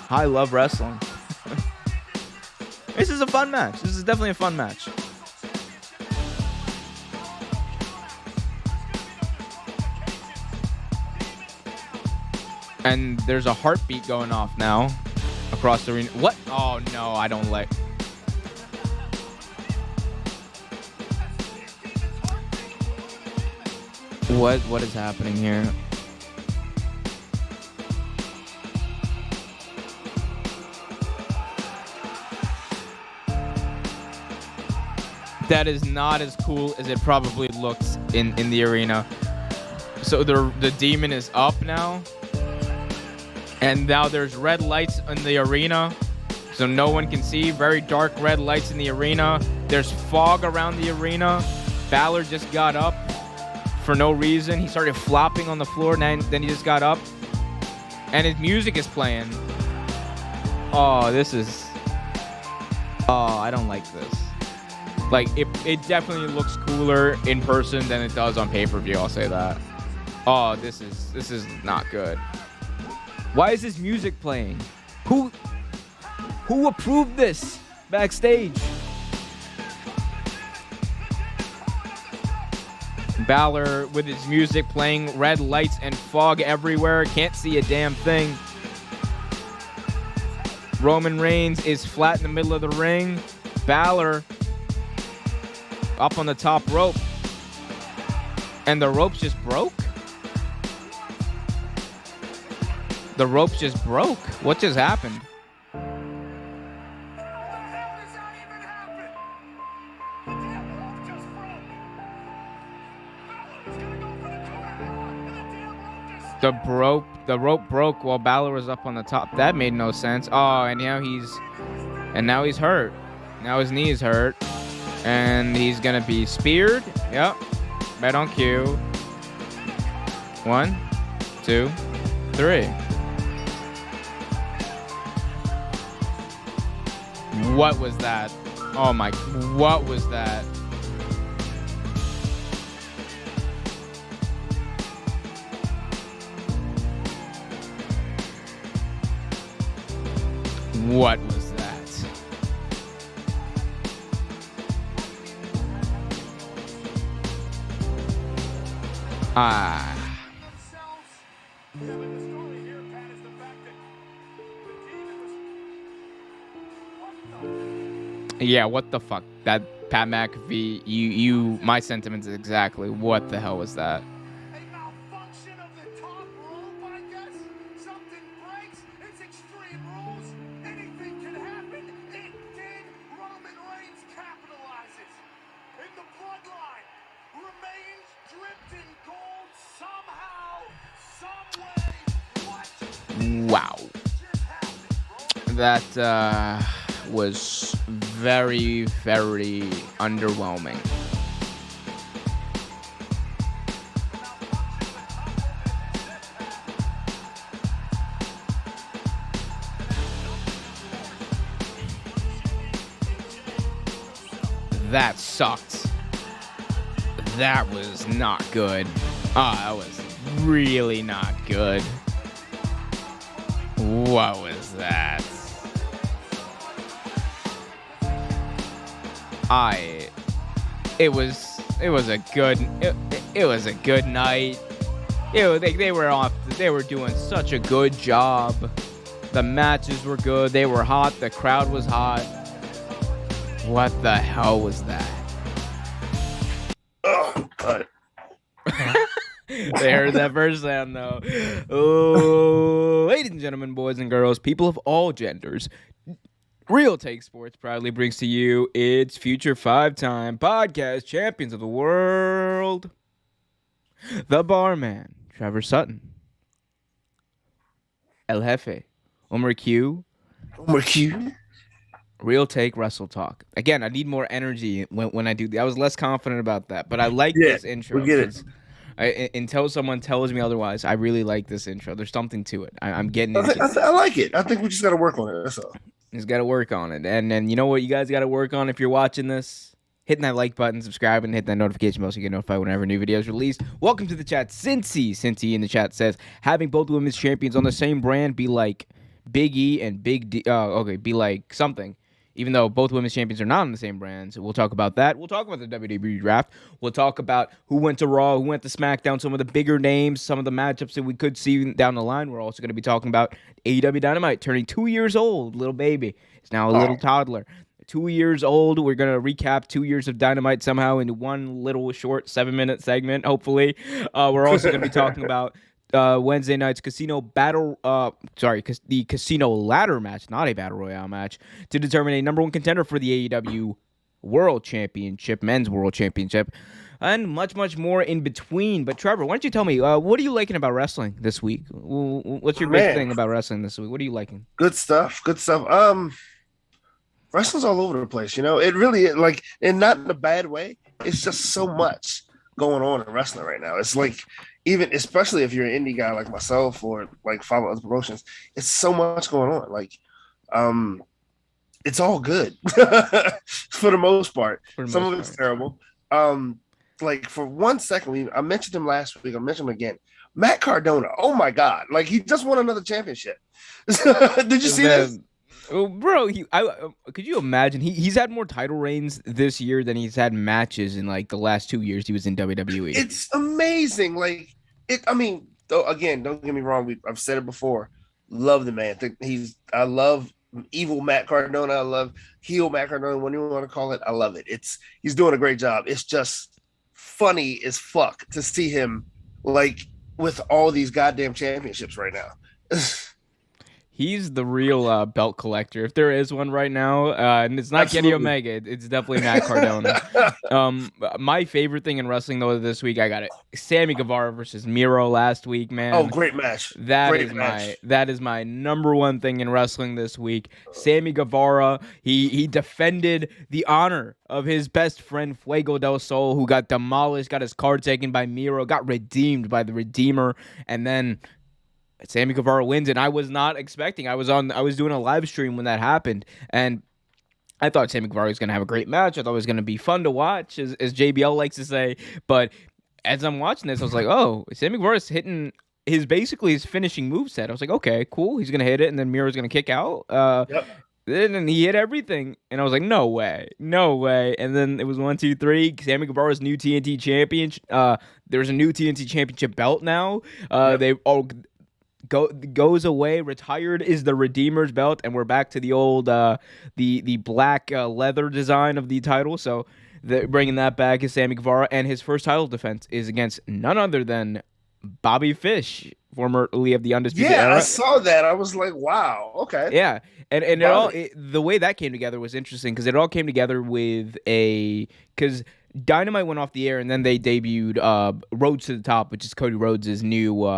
I love wrestling. This is a fun match. This is definitely a fun match. And there's a heartbeat going off now across the arena. What? Oh, no, I don't like... What is happening here? That is not as cool as it probably looks in the arena. So the demon is up now. And now there's red lights in the arena. So no one can see. Very dark red lights in the arena. There's fog around the arena. Balor just got up for no reason. He started flopping on the floor, and then he just got up. And his music is playing. Oh, this is... Oh, I don't like this. Like, it definitely looks cooler in person than it does on pay-per-view, I'll say that. Oh, this is not good. Why is this music playing? Who approved this backstage? Balor with his music playing, red lights and fog everywhere. Can't see a damn thing. Roman Reigns is flat in the middle of the ring. Balor up on the top rope. And the ropes just broke? The ropes just broke? What just happened? The rope broke while Balor was up on the top. That made no sense. Oh, and now he's hurt. Now his knee is hurt. And he's gonna be speared. Yep. Right on cue. 1, 2, 3. What was that? Oh my, what was that? What was that? Yeah, what the fuck? That Pat McAfee, my sentiments is exactly what the hell was that? Wow. That was very, very underwhelming. That sucked. That was not good. That was really not good. What was that? It was a good night. They were doing such a good job. The matches were good. They were hot. The crowd was hot. What the hell was that? They heard that first sound, though. Oh, ladies and gentlemen, boys and girls, people of all genders, Real Take Sports proudly brings to you its future 5-time podcast champions of the world, the Barman, Trevor Sutton, El Jefe, Omar Q, Real Take Wrestle Talk. Again, I need more energy when I do that. I was less confident about that, but I like this intro. We get it. Until someone tells me otherwise, I really like this intro. There's something to it. I'm getting into it. I like it. I think we just got to work on it. That's all. Just got to work on it. And then you know what you guys got to work on if you're watching this? Hitting that like button, subscribing, hit that notification bell so you get notified whenever a new video is released. Welcome to the chat. Cincy in the chat says, having both women's champions on the same brand be like Big E and Big D. Be like something. Even though both women's champions are not on the same brands, we'll talk about that. We'll talk about the WWE draft. We'll talk about who went to Raw, who went to SmackDown, some of the bigger names, some of the matchups that we could see down the line. We're also going to be talking about AEW Dynamite turning 2 years old. Little baby. It's now a little toddler. 2 years old. We're going to recap 2 years of Dynamite somehow into one little short 7-minute segment, hopefully. We're also going to be talking about Wednesday night's casino battle, the casino ladder match, not a battle royale match, to determine a number one contender for the AEW World Championship, Men's World Championship, and much, much more in between. But Trevor, why don't you tell me, what are you liking about wrestling this week? What's your big thing about wrestling this week? What are you liking? Good stuff. Wrestling's all over the place. It really and not in a bad way. It's just so much going on in wrestling right now. It's like, even especially if you're an indie guy like myself or like follow other promotions, it's so much going on. Like, it's all good for the most part. Some of it's terrible. Like for 1 second, I mentioned him last week. I mentioned him again. Matt Cardona. Oh my God! Like he just won another championship. Did you see this? Oh, bro, could you imagine? He's had more title reigns this year than he's had matches in like the last 2 years he was in WWE. It's amazing. Like again, don't get me wrong. I've said it before. Love the man. I love evil Matt Cardona. I love heel Matt Cardona. What do you want to call it? I love it. He's doing a great job. It's just funny as fuck to see him like with all these goddamn championships right now. He's the real belt collector, if there is one right now. And it's not Absolutely. Kenny Omega. It's definitely Matt Cardona. My favorite thing in wrestling, though, this week, I got it. Sammy Guevara versus Miro last week, man. Oh, great match. That is my number one thing in wrestling this week. Sammy Guevara, he defended the honor of his best friend, Fuego del Sol, who got demolished, got his card taken by Miro, got redeemed by the Redeemer, and then Sammy Guevara wins, and I was not expecting. I was doing a live stream when that happened, and I thought Sammy Guevara was going to have a great match. I thought it was going to be fun to watch, as JBL likes to say. But as I'm watching this, I was like, oh, Sammy Guevara's hitting his finishing moveset. I was like, okay, cool. He's going to hit it, and then Miro's going to kick out. Yep. Then he hit everything, and I was like, no way. And then it was 1, 2, 3. Sammy Guevara's new TNT champion. There's a new TNT championship belt now. Yep. They all goes away. Retired is the Redeemer's belt, and we're back to the old the black leather design of the title. So bringing that back is Sammy Guevara, and his first title defense is against none other than Bobby Fish, formerly of the Undisputed Era. Yeah, I saw that. I was like, wow, okay. Yeah, and the way that came together was interesting because it all came together with because Dynamite went off the air, and then they debuted Rhodes to the Top, which is Cody Rhodes' new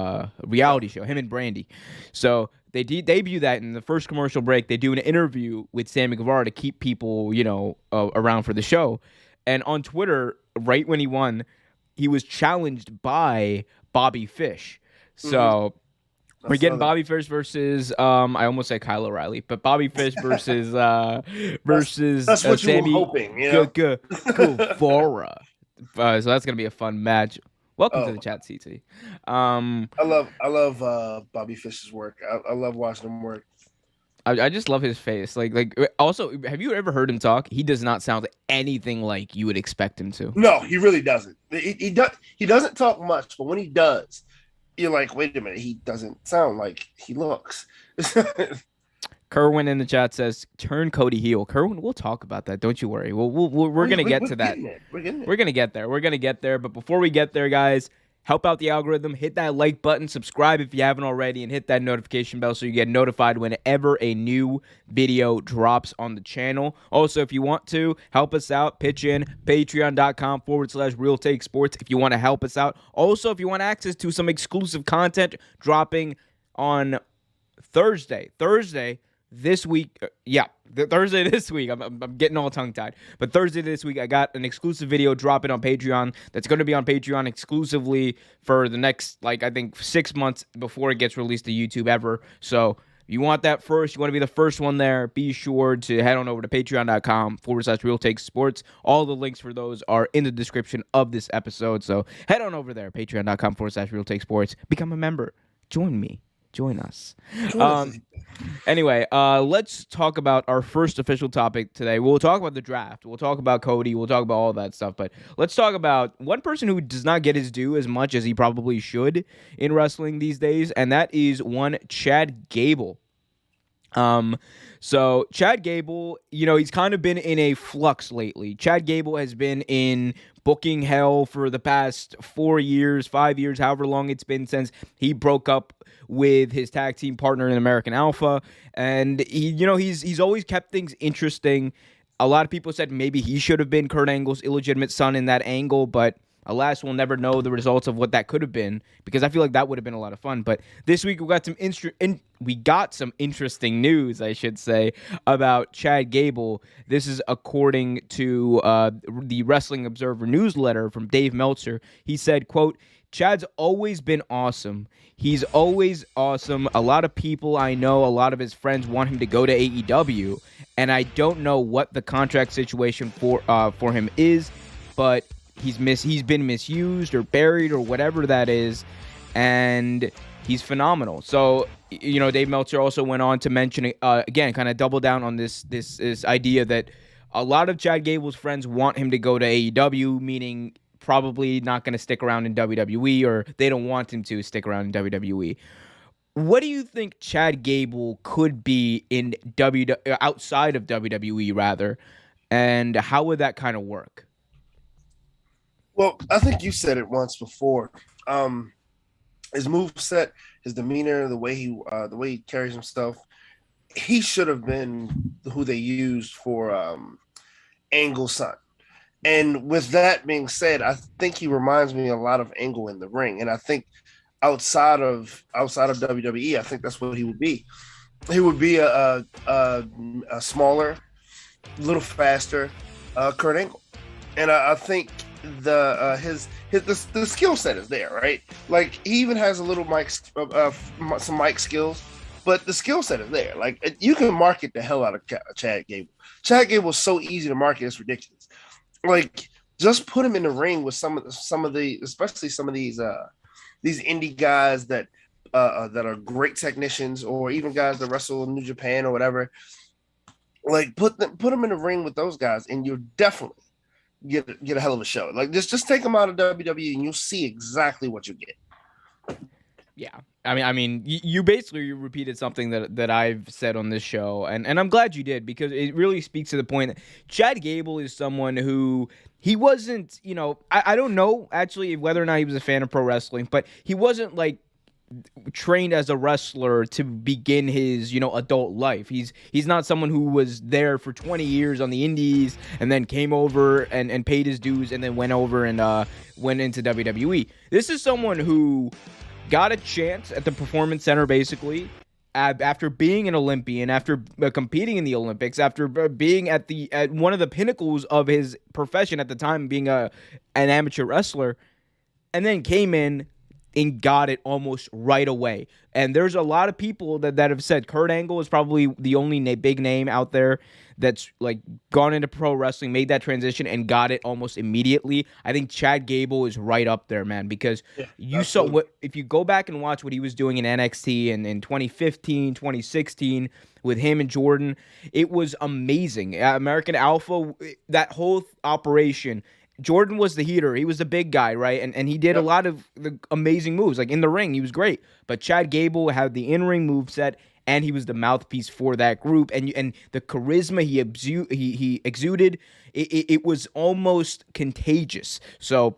reality show, him and Brandy. So they debut that in the first commercial break. They do an interview with Sammy Guevara to keep people, around for the show. And on Twitter, right when he won, he was challenged by Bobby Fish. So we're getting Bobby Fish versus I almost said Kyle O'Reilly, but Bobby Fish versus that's what Sammy you were hoping, Guevara. So that's gonna be a fun match. Welcome to the chat, CT. I love Bobby Fish's work. I love watching him work. I just love his face. Like also, have you ever heard him talk? He does not sound anything like you would expect him to. No, he really doesn't. He doesn't talk much, but when he does, you're like, wait a minute, he doesn't sound like he looks. Kerwin in the chat says, turn Cody heel. Kerwin, we'll talk about that. Don't you worry. We're going to get to that. We're going to get there. We're going to get there. But before we get there, guys, help out the algorithm. Hit that like button. Subscribe if you haven't already. And hit that notification bell so you get notified whenever a new video drops on the channel. Also, if you want to help us out, pitch in. Patreon.com/Real Take Sports if you want to help us out. Also, if you want access to some exclusive content dropping on Thursday this week, Thursday this week. I'm getting all tongue-tied. But Thursday this week, I got an exclusive video dropping on Patreon that's going to be on Patreon exclusively for the next, I think, 6 months before it gets released to YouTube ever. So if you want that first, you want to be the first one there, be sure to head on over to patreon.com/Real Take Sports. All the links for those are in the description of this episode. So head on over there, patreon.com/Real Take Sports. Become a member. Join me. Join us. Anyway, let's talk about our first official topic today. We'll talk about the draft. We'll talk about Cody. We'll talk about all that stuff. But let's talk about one person who does not get his due as much as he probably should in wrestling these days, and that is one Chad Gable. So Chad Gable, he's kind of been in a flux lately. Chad Gable has been in booking hell for the past 4 years, 5 years, however long it's been since he broke up with his tag team partner in American Alpha, and he's always kept things interesting. A lot of people said maybe he should have been Kurt Angle's illegitimate son in that angle, but alas, we'll never know the results of what that could have been, because I feel like that would have been a lot of fun. But this week we got some interesting news, I should say, about Chad Gable. This is according to the Wrestling Observer newsletter from Dave Meltzer. He said, quote, "Chad's always been awesome. He's always awesome. A lot of people I know, a lot of his friends want him to go to AEW, and I don't know what the contract situation for him is, but he's been misused or buried or whatever that is, and he's phenomenal." So, Dave Meltzer also went on to mention again, kind of double down on this idea that a lot of Chad Gable's friends want him to go to AEW, meaning probably not going to stick around in WWE, or they don't want him to stick around in WWE. What do you think Chad Gable could be in outside of WWE, rather, and how would that kind of work? Well, I think you said it once before. His moveset, his demeanor, the way he carries himself, he should have been who they used for Angle's son. And with that being said, I think he reminds me a lot of Angle in the ring. And I think outside of WWE, I think that's what he would be. He would be a smaller, little faster Kurt Angle. And I think the skill set is there, right? Like, he even has a little some mic skills, but the skill set is there. Like, you can market the hell out of Chad Gable. Chad Gable is so easy to market; it's ridiculous. Like, just put him in the ring with some of the, especially some of these indie guys that are great technicians, or even guys that wrestle in New Japan or whatever. Like, put them in the ring with those guys, and you'll definitely get a hell of a show. Like, just take them out of WWE, and you'll see exactly what you get. Yeah. I mean, you basically repeated something that I've said on this show, and I'm glad you did, because it really speaks to the point that Chad Gable is someone who, he wasn't, I don't know actually whether or not he was a fan of pro wrestling, but he wasn't like trained as a wrestler to begin his, adult life. He's not someone who was there for 20 years on the indies and then came over and paid his dues and then went over and went into WWE. This is someone who got a chance at the Performance Center, basically, after being an Olympian, after competing in the Olympics, after being at one of the pinnacles of his profession at the time, being an amateur wrestler, and then came in and got it almost right away. And there's a lot of people that have said Kurt Angle is probably the only big name out there that's like gone into pro wrestling, made that transition, and got it almost immediately. I think Chad Gable is right up there, man, because you saw what, if you go back and watch what he was doing in NXT and in 2015, 2016 with him and Jordan, it was amazing. American Alpha, that whole operation, Jordan was the heater. He was the big guy, right? And he did a lot of the amazing moves. Like, in the ring, he was great. But Chad Gable had the in-ring moveset, and he was the mouthpiece for that group. And the charisma he exuded, it was almost contagious. So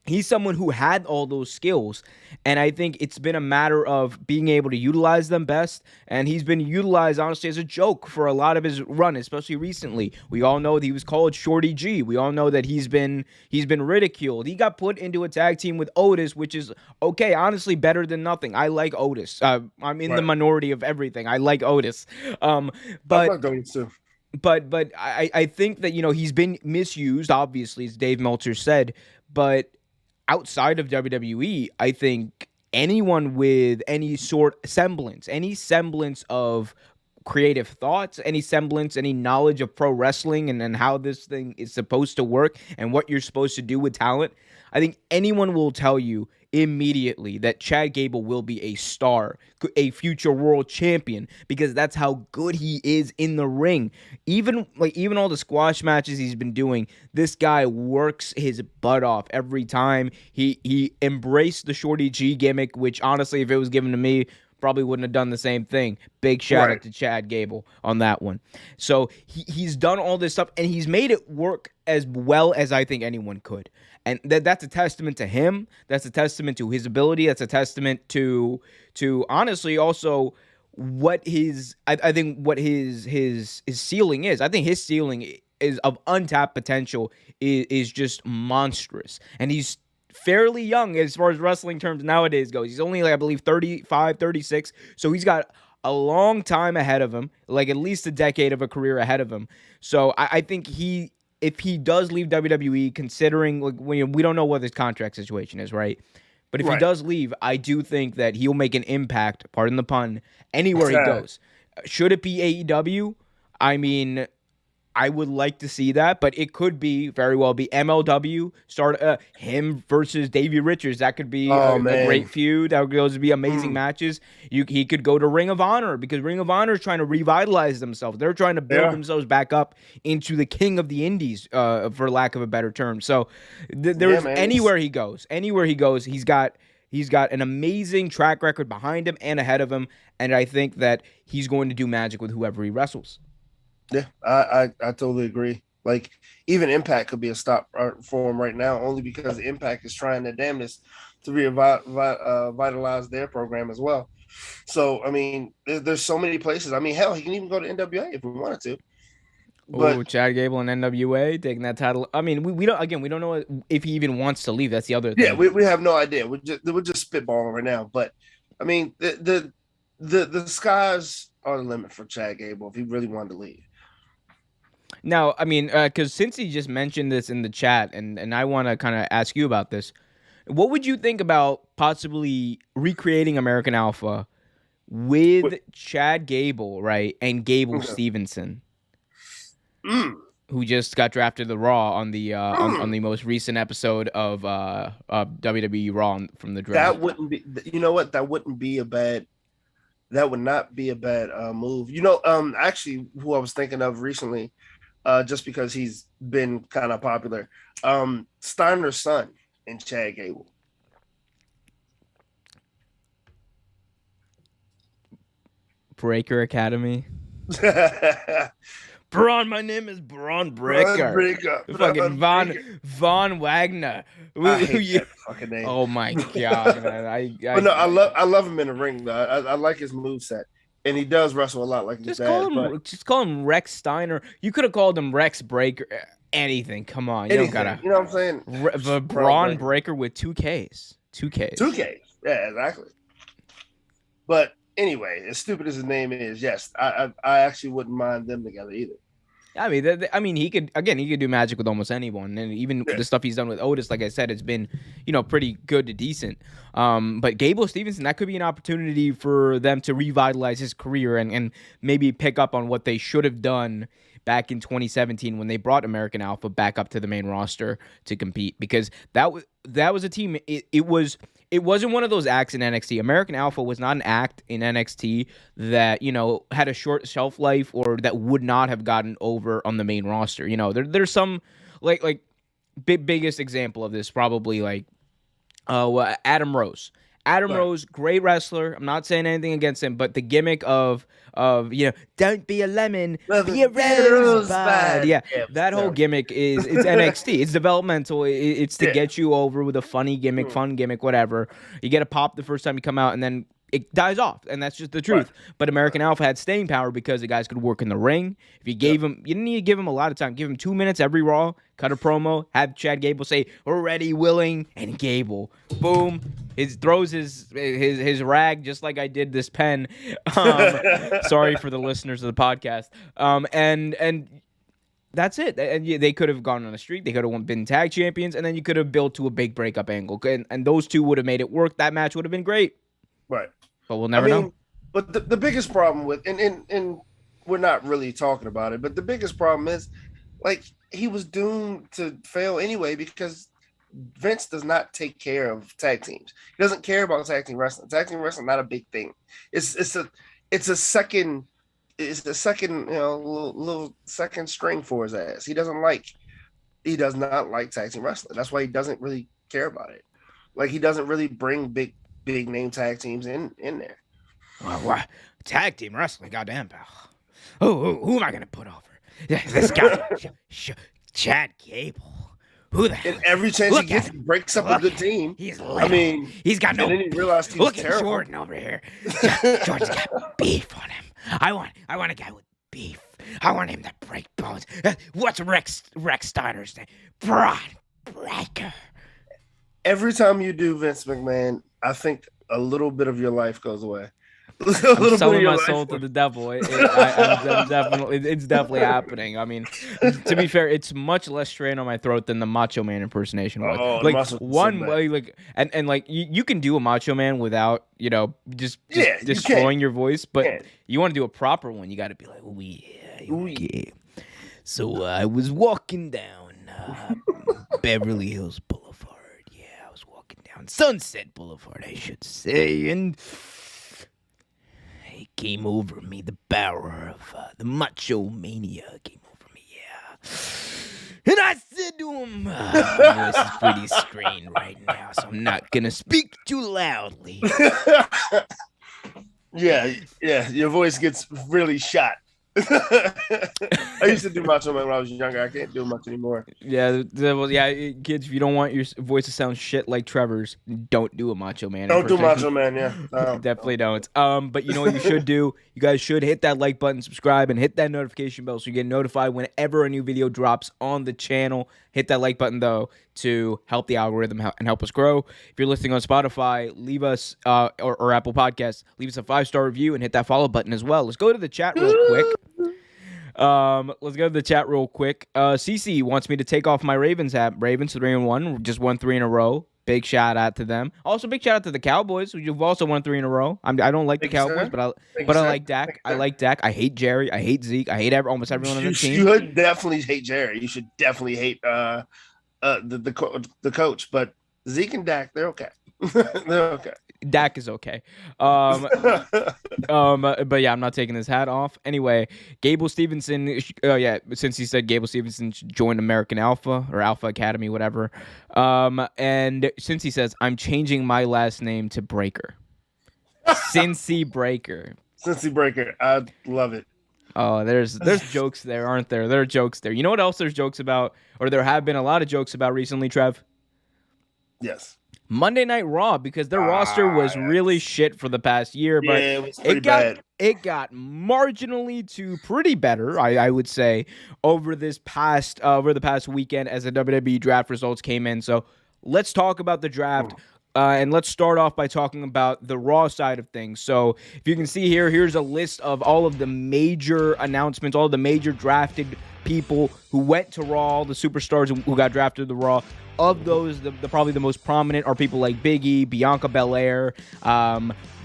he's someone who had all those skills, and I think it's been a matter of being able to utilize them best, and he's been utilized, honestly, as a joke for a lot of his run, especially recently. We all know that he was called Shorty G. We all know that he's been ridiculed. He got put into a tag team with Otis, which is, okay, honestly, better than nothing. I like Otis. I'm in the minority of everything. I like Otis. But I like Otis too. But I think that, he's been misused, obviously, as Dave Meltzer said, but outside of WWE, I think anyone with any semblance of creative thoughts, any knowledge of pro wrestling and how this thing is supposed to work and what you're supposed to do with talent, I think anyone will tell you immediately that Chad Gable will be a star, a future world champion, because that's how good he is in the ring. Even all the squash matches he's been doing, this guy works his butt off every time. He embraced the Shorty G gimmick, which honestly, if it was given to me, probably wouldn't have done the same thing. Big shout out to Chad Gable on that one. So he's done all this stuff, and he's made it work as well as I think anyone could. And that's a testament to him. That's a testament to his ability. That's a testament to honestly also what I think what his ceiling is. I think his ceiling is of untapped potential is just monstrous. And he's fairly young as far as wrestling terms nowadays goes. He's only, like, I believe 35, 36. So he's got a long time ahead of him, like at least a decade of a career ahead of him. So I think if he does leave WWE, considering, like, we don't know what his contract situation is, right? But if he does leave, I do think that he'll make an impact, pardon the pun, anywhere he goes. Should it be AEW? I mean, I would like to see that, but it could very well be MLW. Start him versus Davey Richards. That could be a great feud. That would be amazing matches. He could go to Ring of Honor, because Ring of Honor is trying to revitalize themselves. They're trying to build themselves back up into the king of the indies, for lack of a better term. So there's anywhere he goes, he's got an amazing track record behind him and ahead of him, and I think that he's going to do magic with whoever he wrestles. Yeah, I totally agree. Like, even Impact could be a stop for him right now, only because Impact is trying their damnedest to revitalize their program as well. So, I mean, there's so many places. I mean, hell, he can even go to NWA if we wanted to. Oh, Chad Gable and NWA taking that title. I mean, we don't know if he even wants to leave. That's the other thing. Yeah, we have no idea. We're just spitballing right now. But I mean, the skies are the limit for Chad Gable if he really wanted to leave. Now, I mean, because since he just mentioned this in the chat, and I want to kind of ask you about this, what would you think about possibly recreating American Alpha with Chad Gable, right, and Gable Stevenson, who just got drafted to the Raw on the on the most recent episode of WWE Raw from the draft? That wouldn't be. You know what? That wouldn't be a bad. That would not be a bad move. You know, actually, who I was thinking of recently. Just because he's been kind of popular. Steiner's son and Chad Gable. Breaker Academy. Braun, my name is Braun Breaker. Fucking Von Wagner. I hate that fucking name. Oh my god, man. I love him in the ring though. I like his moveset. And he does wrestle a lot like his dad. Just call him Rex Steiner. You could have called him Rex Breaker. Anything. Come on. You don't gotta. You know what I'm saying? Braun Breaker with 2Ks. 2Ks. 2Ks. Yeah, exactly. But anyway, as stupid as his name is, yes, I actually wouldn't mind them together either. I mean, he could do magic with almost anyone, and even the stuff he's done with Otis, like I said, it's been, pretty good to decent. But Gable Stevenson, that could be an opportunity for them to revitalize his career and maybe pick up on what they should have done back in 2017 when they brought American Alpha back up to the main roster to compete, because that was a team. It wasn't one of those acts in NXT. American Alpha was not an act in NXT that, had a short shelf life or that would not have gotten over on the main roster. There's some, like biggest example of this, probably Adam Rose. Adam Rose, great wrestler. I'm not saying anything against him, but the gimmick of don't be a lemon, be a rosebud. Yeah, that whole gimmick it's NXT. It's developmental. It's to get you over with a funny gimmick, fun gimmick, whatever. You get a pop the first time you come out, and then it dies off, and that's just the truth. Right. But American Alpha had staying power because the guys could work in the ring. If you gave him, you didn't need to give him a lot of time. Give him 2 minutes every Raw, cut a promo, have Chad Gable say, "We're ready, willing," and Gable, boom, throws his rag just like I did this pen. Sorry for the listeners of the podcast. And that's it. And they could have gone on a streak. They could have been tag champions, and then you could have built to a big breakup angle. And those two would have made it work. That match would have been great. Right. But we'll never know. But the biggest problem with, and we're not really talking about it, but the biggest problem is, he was doomed to fail anyway, because Vince does not take care of tag teams. He doesn't care about tag team wrestling. Tag team wrestling not a big thing. It's a second little second string for his ass. He does not like tag team wrestling. That's why he doesn't really care about it. Like, he doesn't really bring big name tag teams in there. Well, tag team wrestling, goddamn, pal. Who am I gonna put over? This guy, Chad Gable. Who the hell? And every chance he gets, he breaks up a good team. He's got no. And then he realized he was terrible. Jordan over here. Jordan's got beef on him. I want a guy with beef. I want him to break bones. What's Rex Steiner's name? Braun Breaker. Every time you do Vince McMahon, I think a little bit of your life goes away. I'm selling my soul to the devil. It's definitely happening. I mean, to be fair, it's much less strain on my throat than the Macho Man impersonation was. You can do a Macho Man without, just destroying your voice, but you want to do a proper one, you got to be like, oh yeah. So I was walking down Beverly Hills Boulevard. Yeah, I was walking down Sunset Boulevard, I should say, and it came over me, the power of the Macho Mania came over me, yeah. And I said to him, my voice is pretty strained right now, so I'm not going to speak too loudly. Yeah, your voice gets really shot. I used to do Macho Man when I was younger. I can't do it much anymore. Yeah, kids, if you don't want your voice to sound shit like Trevor's, don't do a Macho Man. Don't do Macho Man, yeah. Definitely don't. But you know what you should do? You guys should hit that like button, subscribe, and hit that notification bell so you get notified whenever a new video drops on the channel. Hit that like button, though, to help the algorithm and help us grow. If you're listening on Spotify, leave us, or Apple Podcasts, leave us a 5-star review and hit that follow button as well. Let's go to the chat real quick. Let's go to the chat real quick. CC wants me to take off my Ravens hat. Ravens 3-1, just won 3 in a row. Big shout out to them. Also, big shout out to the Cowboys, who've also won 3 in a row. I don't like the Cowboys, but I like Dak. I like Dak. I hate Jerry. I hate Zeke. I hate almost everyone on the team. You should definitely hate Jerry. You should definitely hate the coach. But Zeke and Dak, they're okay. They're okay. Dak is okay. But yeah, I'm not taking his hat off. Anyway, Gable Stevenson, since he said Gable Stevenson joined American Alpha or Alpha Academy, whatever. And since he says, I'm changing my last name to Breaker. Cincy Breaker. Cincy Breaker. I love it. Oh, there's jokes there, aren't there? There are jokes there. You know what else there's jokes about, or there have been a lot of jokes about recently, Trev? Yes. Monday Night Raw, because their roster was really shit for the past year, but it was pretty bad. It got marginally to pretty better, I would say, over the past weekend as the WWE draft results came in. So let's talk about the draft. And let's start off by talking about the Raw side of things. So if you can see here, here's a list of all of the major announcements, all of the major drafted people who went to Raw, all the superstars who got drafted to the Raw. Of those, the probably the most prominent are people like Big E, Bianca Belair,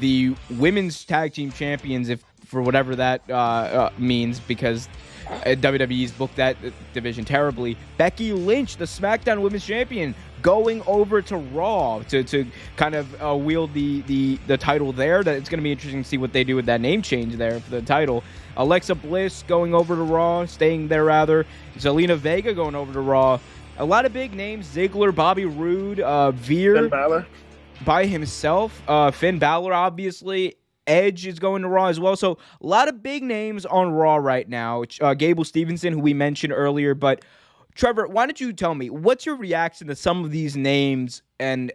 the women's tag team champions, if for whatever that means, because WWE's booked that division terribly. Becky Lynch, the SmackDown Women's Champion, going over to Raw to kind of wield the title there. That it's going to be interesting to see what they do with that name change there for the title. Alexa Bliss going over to Raw, staying there rather. Zelina Vega going over to Raw. A lot of big names: Ziggler, Bobby Roode, Veer Finn Balor by himself, Finn Balor obviously. Edge is going to Raw as well. So a lot of big names on Raw right now. Gable Stevenson, who we mentioned earlier. But Trevor, why don't you tell me, what's your reaction to some of these names and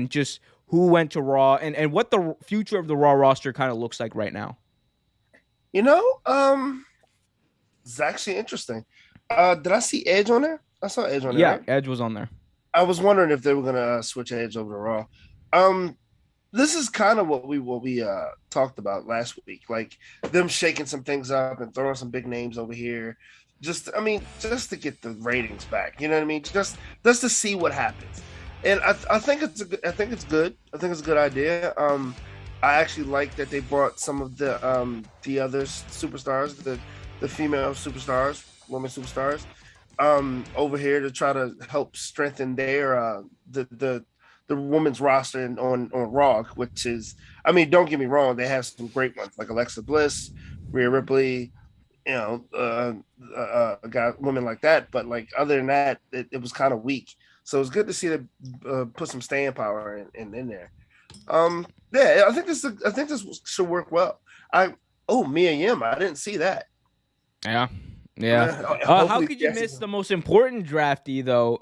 just who went to Raw and what the future of the Raw roster kind of looks like right now? It's actually interesting. Did I see Edge on there? I saw Edge on there. Yeah, right? Edge was on there. I was wondering if they were gonna switch Edge over to Raw. This is kind of what we talked about last week, like them shaking some things up and throwing some big names over here, just to get the ratings back. You know what I mean? Just to see what happens. And I think it's good. I think it's a good idea. I actually like that they brought some of the other superstars, the female superstars, women superstars. over here to try to help strengthen their the women's roster on Raw, which is, I mean, don't get me wrong, they have some great ones like Alexa Bliss, Rhea Ripley, got women like that. But like other than that, it was kind of weak. So it's good to see them put some staying power in there. Yeah, I think this should work well. Mia Yim, I didn't see that. Yeah. How could you miss the most important draftee though?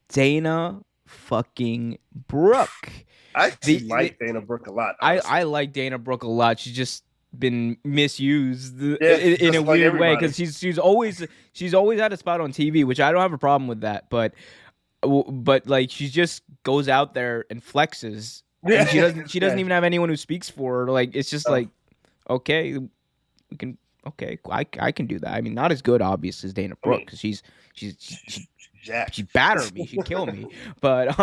Dana fucking Brooke. I actually like Dana Brooke a lot. I like Dana Brooke a lot. She's just been misused in a weird way because she's always had a spot on TV, which I don't have a problem with that. But like she just goes out there and flexes. And she doesn't even have anyone who speaks for her. Like it's just like, okay, we can. Okay, I can do that. I mean, not as good, obviously, as Dana Brooke because she battered me, she'd kill me. But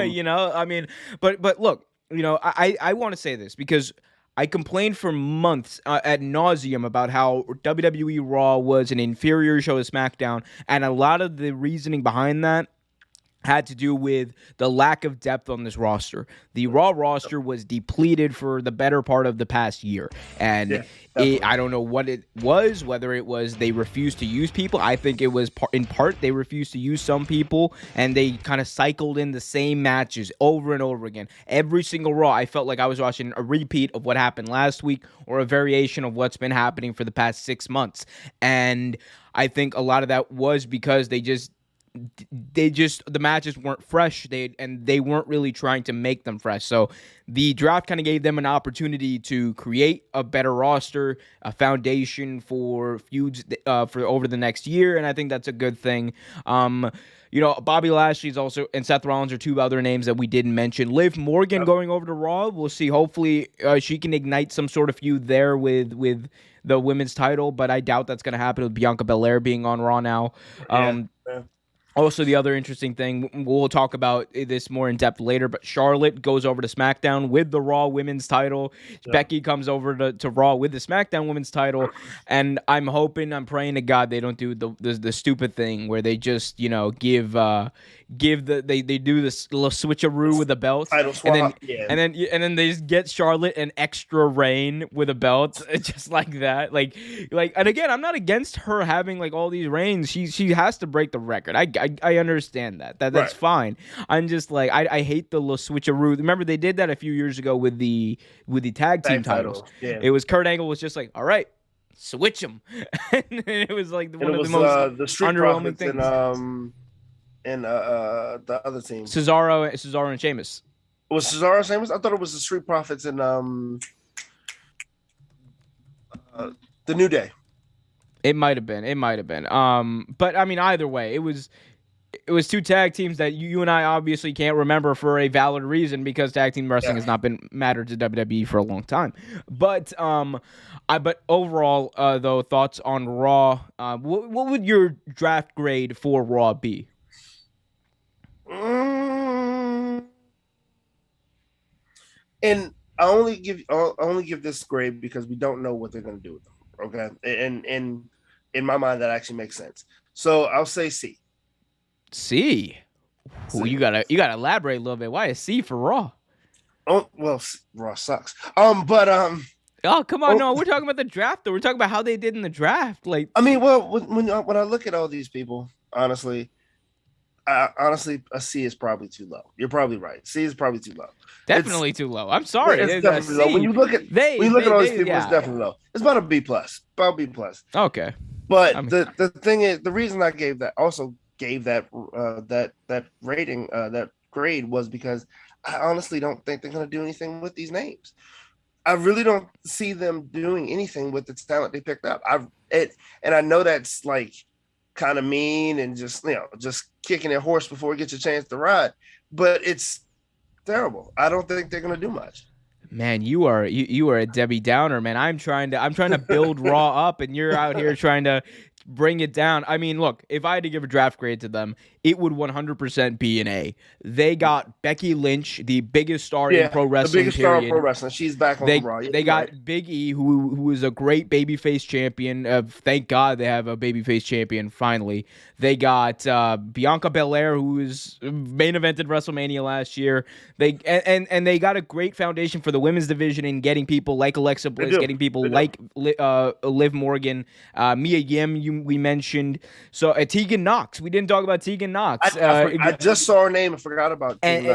you know, I mean, but look, you know, I want to say this because I complained for months ad nauseum about how WWE Raw was an inferior show to SmackDown, and a lot of the reasoning behind that had to do with the lack of depth on this roster. The Raw roster was depleted for the better part of the past year. And I don't know what it was, whether it was they refused to use people. I think it was in part they refused to use some people, and they kind of cycled in the same matches over and over again. Every single Raw, I felt like I was watching a repeat of what happened last week or a variation of what's been happening for the past 6 months. And I think a lot of that was because the matches weren't fresh. They weren't really trying to make them fresh. So the draft kind of gave them an opportunity to create a better roster, a foundation for feuds for over the next year, and I think that's a good thing. You know, Bobby Lashley's also, and Seth Rollins are two other names that we didn't mention. Liv Morgan going over to Raw. We'll see. Hopefully, she can ignite some sort of feud there with the women's title, but I doubt that's going to happen with Bianca Belair being on Raw now. Also, the other interesting thing, we'll talk about this more in depth later, but Charlotte goes over to SmackDown with the Raw Women's title. Yeah. Becky comes over to Raw with the SmackDown Women's title, and I'm praying to God they don't do the stupid thing where they just, you know, they do this little switcheroo with the belt, title swap, and then they just get Charlotte an extra reign with a belt, just like that. Like, and again, I'm not against her having like all these reigns. She has to break the record. I understand that's right. Fine. I'm just like I hate the little switcheroo. Remember they did that a few years ago with the tag team titles. Yeah. It was Kurt Angle was just like, all right, switch them, and it was like one of the most underwhelming things. And the other team, Cesaro and Sheamus. Was Cesaro and Sheamus? I thought it was the Street Profits and the New Day. It might have been. But I mean, either way, it was two tag teams that you and I obviously can't remember for a valid reason because tag team wrestling has not been mattered to WWE for a long time. But but overall, though, thoughts on Raw? What would your draft grade for Raw be? And I only give this grade because we don't know what they're going to do with them. Okay, and in my mind that actually makes sense. So I'll say C. C. Well, you gotta elaborate a little bit. Why is C for Raw? Oh well, Raw sucks. Oh come on, no, we're talking about the draft though. We're talking about how they did in the draft. Like, I mean, well, when I look at all these people, honestly, a C is probably too low. You're probably right. C is probably too low. Definitely too low. I'm sorry. It's definitely low. When you look at all these people, it's definitely low. It's about a B plus. About B plus. Okay. But the thing is, the reason I gave that rating, that grade was because I honestly don't think they're going to do anything with these names. I really don't see them doing anything with the talent they picked up. And I know that's like kind of mean and just kicking a horse before it gets a chance to ride, but it's terrible. I don't think they're going to do much. Man, you are a Debbie Downer, man. I'm trying to build Raw up, and you're out here trying to bring it down. I mean, look, if I had to give a draft grade to them, it would 100% be an A. They got Becky Lynch, the biggest star in pro wrestling. The biggest star in period. pro wrestling. She's back on Raw. They got Big E, who is a great babyface champion. Thank God they have a babyface champion finally. They got Bianca Belair, who is main evented WrestleMania last year. They they got a great foundation for the women's division in getting people like Alexa Bliss, getting people like Liv Morgan, Mia Yim. We mentioned Tegan Knox. We didn't talk about Tegan Knox. I just saw her name and forgot about. And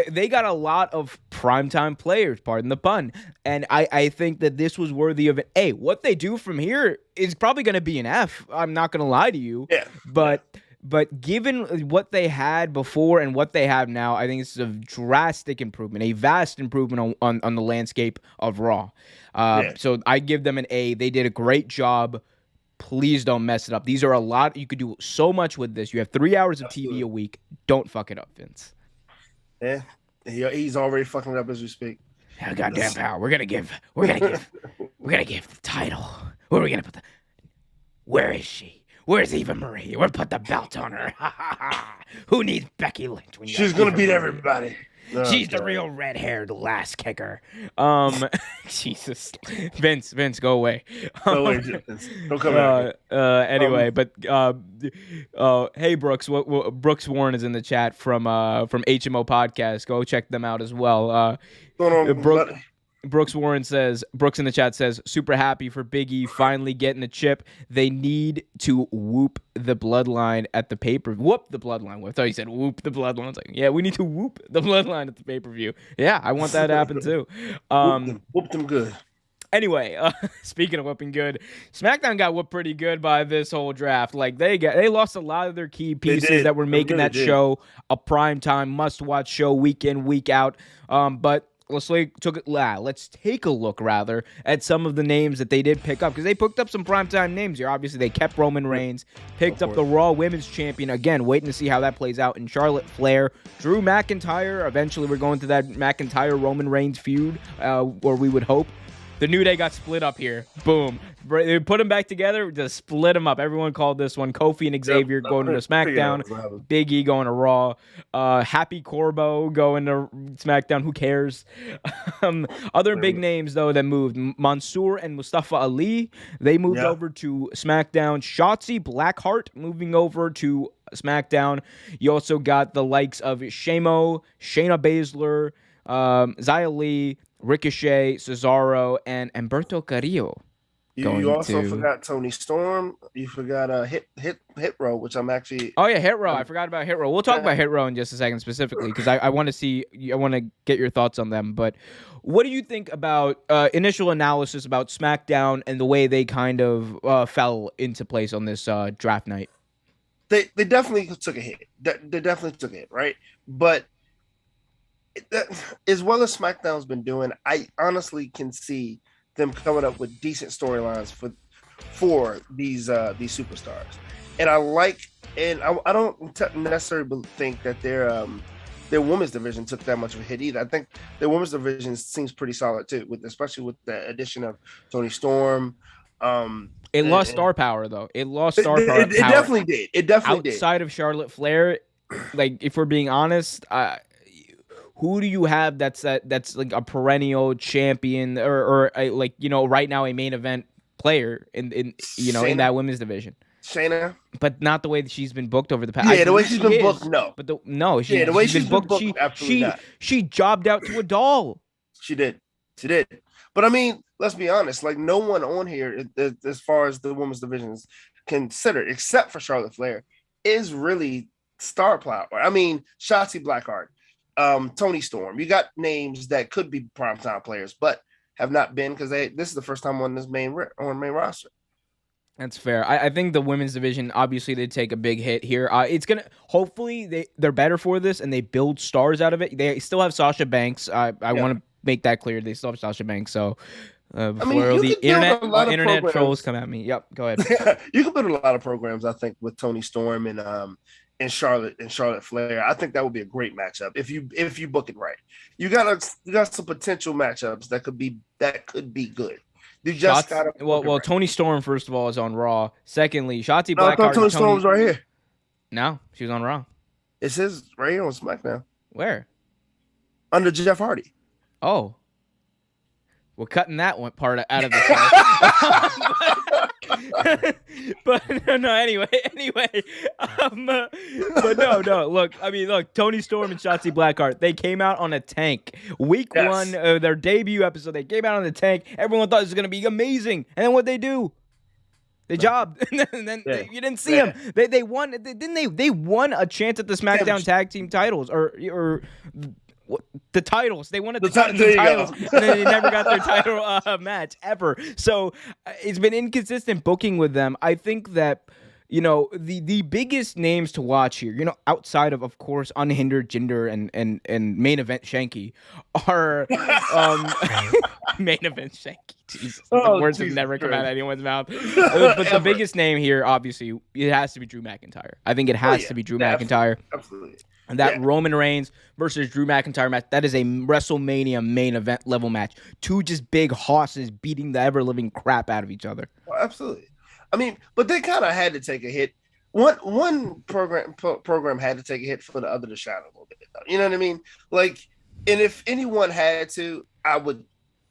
they got a lot of primetime players, pardon the pun. And I think that this was worthy of an A. What they do from here is probably going to be an F. I'm not going to lie to you. Yeah. But given what they had before and what they have now, I think this is a drastic improvement, a vast improvement on the landscape of Raw. So I give them an A. They did a great job. Please don't mess it up. These are a lot. You could do so much with this. You have 3 hours of TV a week. Don't fuck it up, Vince. Yeah, he's already fucking it up as we speak. Yeah, goddamn power. We're gonna give the title. Where are we gonna put Where is she? Where's Eva Marie? We'll put the belt on her. Who needs Becky Lynch? She's gonna beat everybody. She's the real red-haired last kicker. Jesus, Vince, go away. Go away, Vince. Don't come back. Anyway, hey Brooks, Brooks Warren is in the chat from HMO Podcast. Go check them out as well. Brooks Warren says, Brooks in the chat says, super happy for Big E finally getting the chip. They need to whoop the bloodline at the pay-per-view. Whoop the bloodline. I thought you said whoop the bloodline. I was like, yeah, we need to whoop the bloodline at the pay-per-view. Yeah, I want that to happen too. Whoop them good. Anyway, speaking of whooping good, SmackDown got whooped pretty good by this whole draft. Like they lost a lot of their key pieces that were making that show a primetime must-watch show week in, week out. But let's take a look at some of the names that they did pick up, because they picked up some primetime names here. Obviously, they kept Roman Reigns, picked up the Raw Women's Champion. Again, waiting to see how that plays out in Charlotte Flair. Drew McIntyre. Eventually, we're going to that McIntyre-Roman Reigns feud, or we would hope. The New Day got split up here. Boom. They put them back together, just split them up. Everyone called this one. Kofi and Xavier going to SmackDown. Big E going to Raw. Happy Corbo going to SmackDown. Who cares? Other big names, though, that moved. Mansoor and Mustafa Ali, they moved over to SmackDown. Shotzi Blackheart moving over to SmackDown. You also got the likes of Shayna Baszler, Xia Li, Ricochet, Cesaro, and Humberto Carrillo. You also forgot Tony Storm. You forgot Hit Row, which I'm actually. Oh yeah, Hit Row. I forgot about Hit Row. We'll talk about Hit Row in just a second specifically, because I want to get your thoughts on them. But what do you think about initial analysis about SmackDown and the way they kind of fell into place on this draft night? They definitely took a hit. They definitely took a hit, right? But as well as SmackDown's been doing, I honestly can see them coming up with decent storylines for these superstars. And I don't necessarily think that their women's division took that much of a hit either. I think their women's division seems pretty solid too, especially with the addition of Tony Storm. It lost star power though. It lost star power. It definitely did. It definitely did. Outside of Charlotte Flair, like if we're being honest, who do you have that's like a perennial champion or like, you know, right now a main event player in Shayna, in that women's division? Shayna, but not the way that she's been booked over the past. Yeah, the way she's been booked, no. But the way she's been booked, she jobbed out to a doll. She did. But I mean, let's be honest. Like no one on here, as far as the women's division is considered, except for Charlotte Flair, is really star power. I mean, Shotzi Blackheart. Tony Storm. You got names that could be primetime players, but have not been because this is the first time on this main roster. That's fair. I think the women's division, obviously, they take a big hit here. It's gonna hopefully they're better for this and they build stars out of it. They still have Sasha Banks. I want to make that clear. They still have Sasha Banks. So before the internet trolls come at me. Yep, go ahead. You can build a lot of programs, I think, with Tony Storm and Charlotte Flair. I think that would be a great matchup if you book it right. You got some potential matchups that could be good. You just got Tony Storm first of all is on Raw. Secondly, Shotzi Blackheart. Tony Storm's right here. No, she was on Raw. It says right here on SmackDown Where? under Jeff Hardy. Oh. We're cutting that one part out of the show. but no, anyway. But no. Look, Tony Storm and Shotzi Blackheart, they came out on a tank. Week 1, their debut episode, they came out on the tank. Everyone thought this was going to be amazing. And then what they do? They jobbed, and then you didn't see them. They won. They won a chance at the SmackDown Tag Team titles, or the titles. They wanted the titles, and then they never got their title match ever. So it's been inconsistent booking with them. I think that, the biggest names to watch here, outside of course, Unhindered, Jinder, and main event Shanky, are main event Shanky. Jesus, the words have never come out of anyone's mouth. But the biggest name here, obviously, it has to be Drew McIntyre. I think it has to be Drew McIntyre. Absolutely. And that Roman Reigns versus Drew McIntyre match, that is a WrestleMania main event level match. Two just big hosses beating the ever-living crap out of each other. Oh, absolutely. I mean, but they kind of had to take a hit. One program had to take a hit for the other to shine a little bit. You know what I mean? Like, and if anyone had to, I would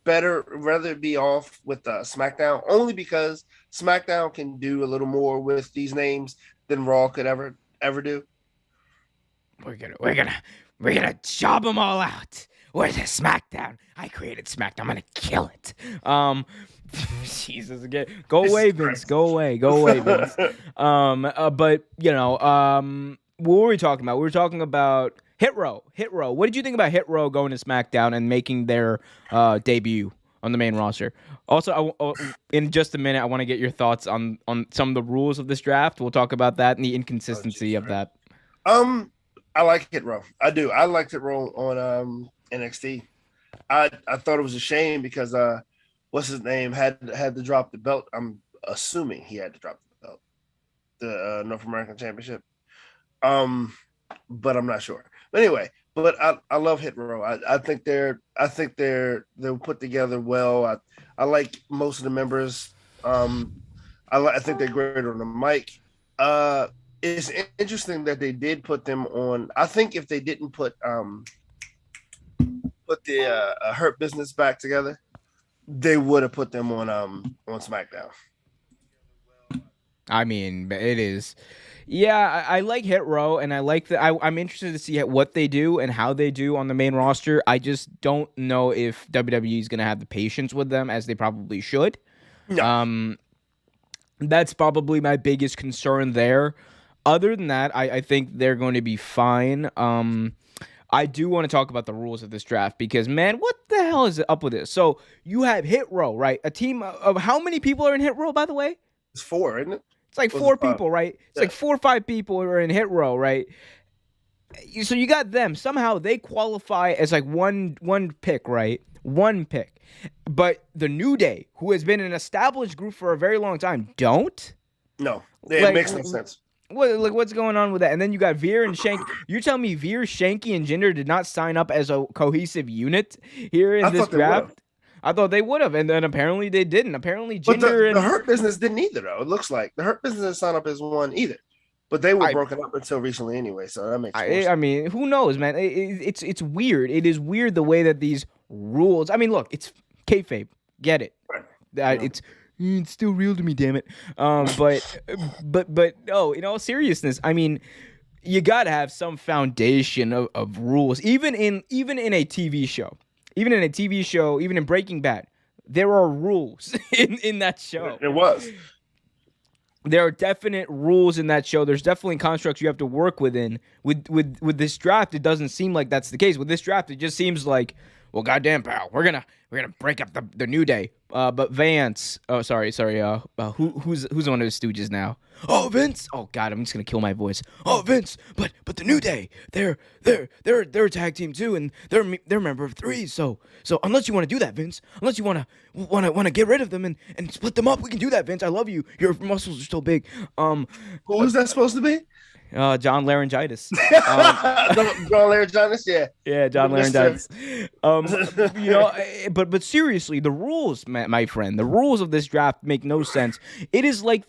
rather be off with SmackDown, only because SmackDown can do a little more with these names than Raw could ever do. We're gonna job them all out. Where's the SmackDown? I created SmackDown. I'm gonna kill it. Jesus again. Go away, Vince. Go away, Vince. But what were we talking about? We were talking about Hit Row. What did you think about Hit Row going to SmackDown and making their debut on the main roster? Also, in just a minute, I want to get your thoughts on some of the rules of this draft. We'll talk about that and the inconsistency of that. I like Hit Row. I do. I liked Hit Row on NXT. I thought it was a shame because what's his name had to drop the belt. I'm assuming he had to drop the belt, the North American Championship. But I'm not sure. But anyway, I love Hit Row. I think they'll put together well. I like most of the members. I think they're great on the mic. It's interesting that they did put them on. I think if they didn't put the Hurt Business back together, they would have put them on SmackDown. I mean, it is. Yeah, I like Hit Row, and I like that. I'm interested to see what they do and how they do on the main roster. I just don't know if WWE is going to have the patience with them as they probably should. No. That's probably my biggest concern there. Other than that, I think they're going to be fine. I do want to talk about the rules of this draft because, man, what the hell is up with this? So you have Hit Row, right? A team of how many people are in Hit Row, by the way? It's 4, isn't it? It's like 4 people, right? It's like 4 or 5 people who are in Hit Row, right? So you got them. Somehow they qualify as like one pick, right? One pick. But the New Day, who has been an established group for a very long time, don't? No. It makes no sense. What's going on with that? And then you got Veer and Shanky. You're telling me Veer, Shanky, and Jinder did not sign up as a cohesive unit here in this draft? I thought they would have, and then apparently they didn't. Apparently Jinder the Hurt Business didn't either, though. It looks like the Hurt Business didn't sign up as one either. But they were broken up until recently anyway, so that makes sense. I mean, who knows, man? It's weird. It is weird the way that these rules. I mean, look, it's kayfabe. Get it? Right. It's still real to me, damn it. But no, in all seriousness, I mean, you gotta have some foundation of rules, even in a TV show. Even in a TV show, even in Breaking Bad, there are rules in that show. It was. There are definite rules in that show. There's definitely constructs you have to work within. With this draft, it doesn't seem like that's the case. With this draft, it just seems like, well, goddamn, pal, we're gonna break up the New Day. But Vance, oh sorry, who's one of his stooges now? Oh, Vince. Oh God, I'm just gonna kill my voice. Oh, Vince, but the New Day, they're a tag team too, and they're a member of 3. So unless you want to do that, Vince, unless you want to get rid of them and split them up, we can do that, Vince. I love you. Your muscles are so big. Who's that supposed to be? John Laryngitis. John Laryngitis, yeah. Yeah, John Laryngitis. But seriously, the rules, my friend, the rules of this draft make no sense. It is like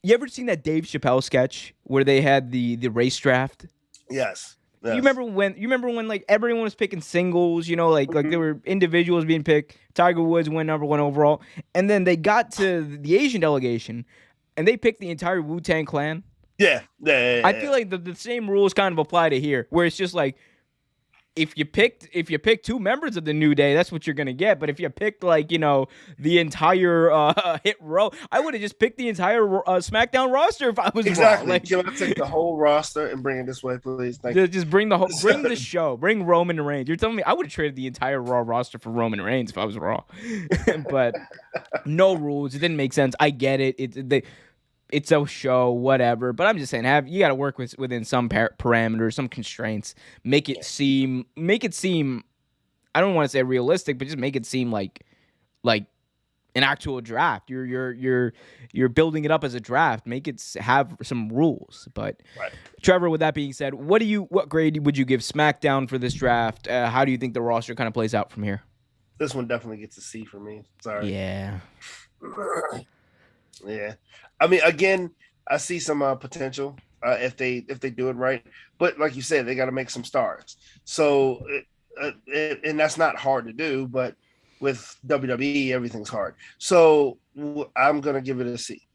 You ever seen that Dave Chappelle sketch where they had the race draft? Yes. You Yes. remember when like everyone was picking singles, like there were individuals being picked. Tiger Woods went #1 overall, and then they got to the Asian delegation, and they picked the entire Wu-Tang Clan. Yeah. Yeah. I feel like the same rules kind of apply to here, where it's just like if you pick 2 members of the New Day, that's what you're gonna get. But if you picked the entire hit row, I would have just picked the entire SmackDown roster if I was exactly. Raw. Like, Can I take the whole roster and bring it this way, please? Thank you. just bring the show, bring Roman Reigns. You're telling me I would have traded the entire Raw roster for Roman Reigns if I was Raw, but no rules. It didn't make sense. I get it. It's a show, whatever. But I'm just saying, you got to work within some parameters, some constraints. Make it seem. I don't want to say realistic, but just make it seem like an actual draft. You're building it up as a draft. Make it have some rules. But right. Trevor, with that being said, what grade would you give SmackDown for this draft? How do you think the roster kind of plays out from here? This one definitely gets a C for me. Sorry. Yeah. Yeah. I mean, again, I see some potential if they do it right. But like you said, they got to make some stars. So, and that's not hard to do. But with WWE, everything's hard. So I'm gonna give it a C.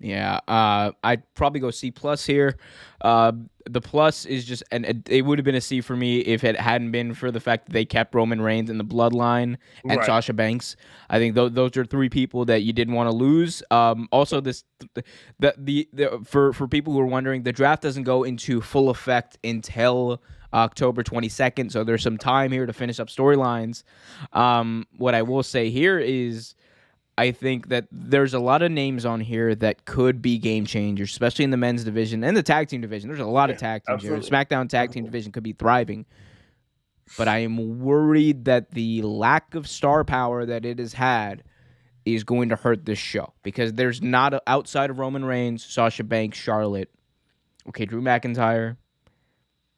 Yeah, I'd probably go C+ here. The plus is just, and it would have been a C for me if it hadn't been for the fact that they kept Roman Reigns in the bloodline and Right. Sasha Banks. I think those are 3 people that you didn't want to lose. Also, for people who are wondering, the draft doesn't go into full effect until October 22nd, so there's some time here to finish up storylines. What I will say here is, I think that there's a lot of names on here that could be game changers, especially in the men's division and the tag team division. There's a lot of tag teams here. SmackDown tag team division could be thriving. But I am worried that the lack of star power that it has had is going to hurt this show. Because there's not, outside of Roman Reigns, Sasha Banks, Charlotte, okay, Drew McIntyre.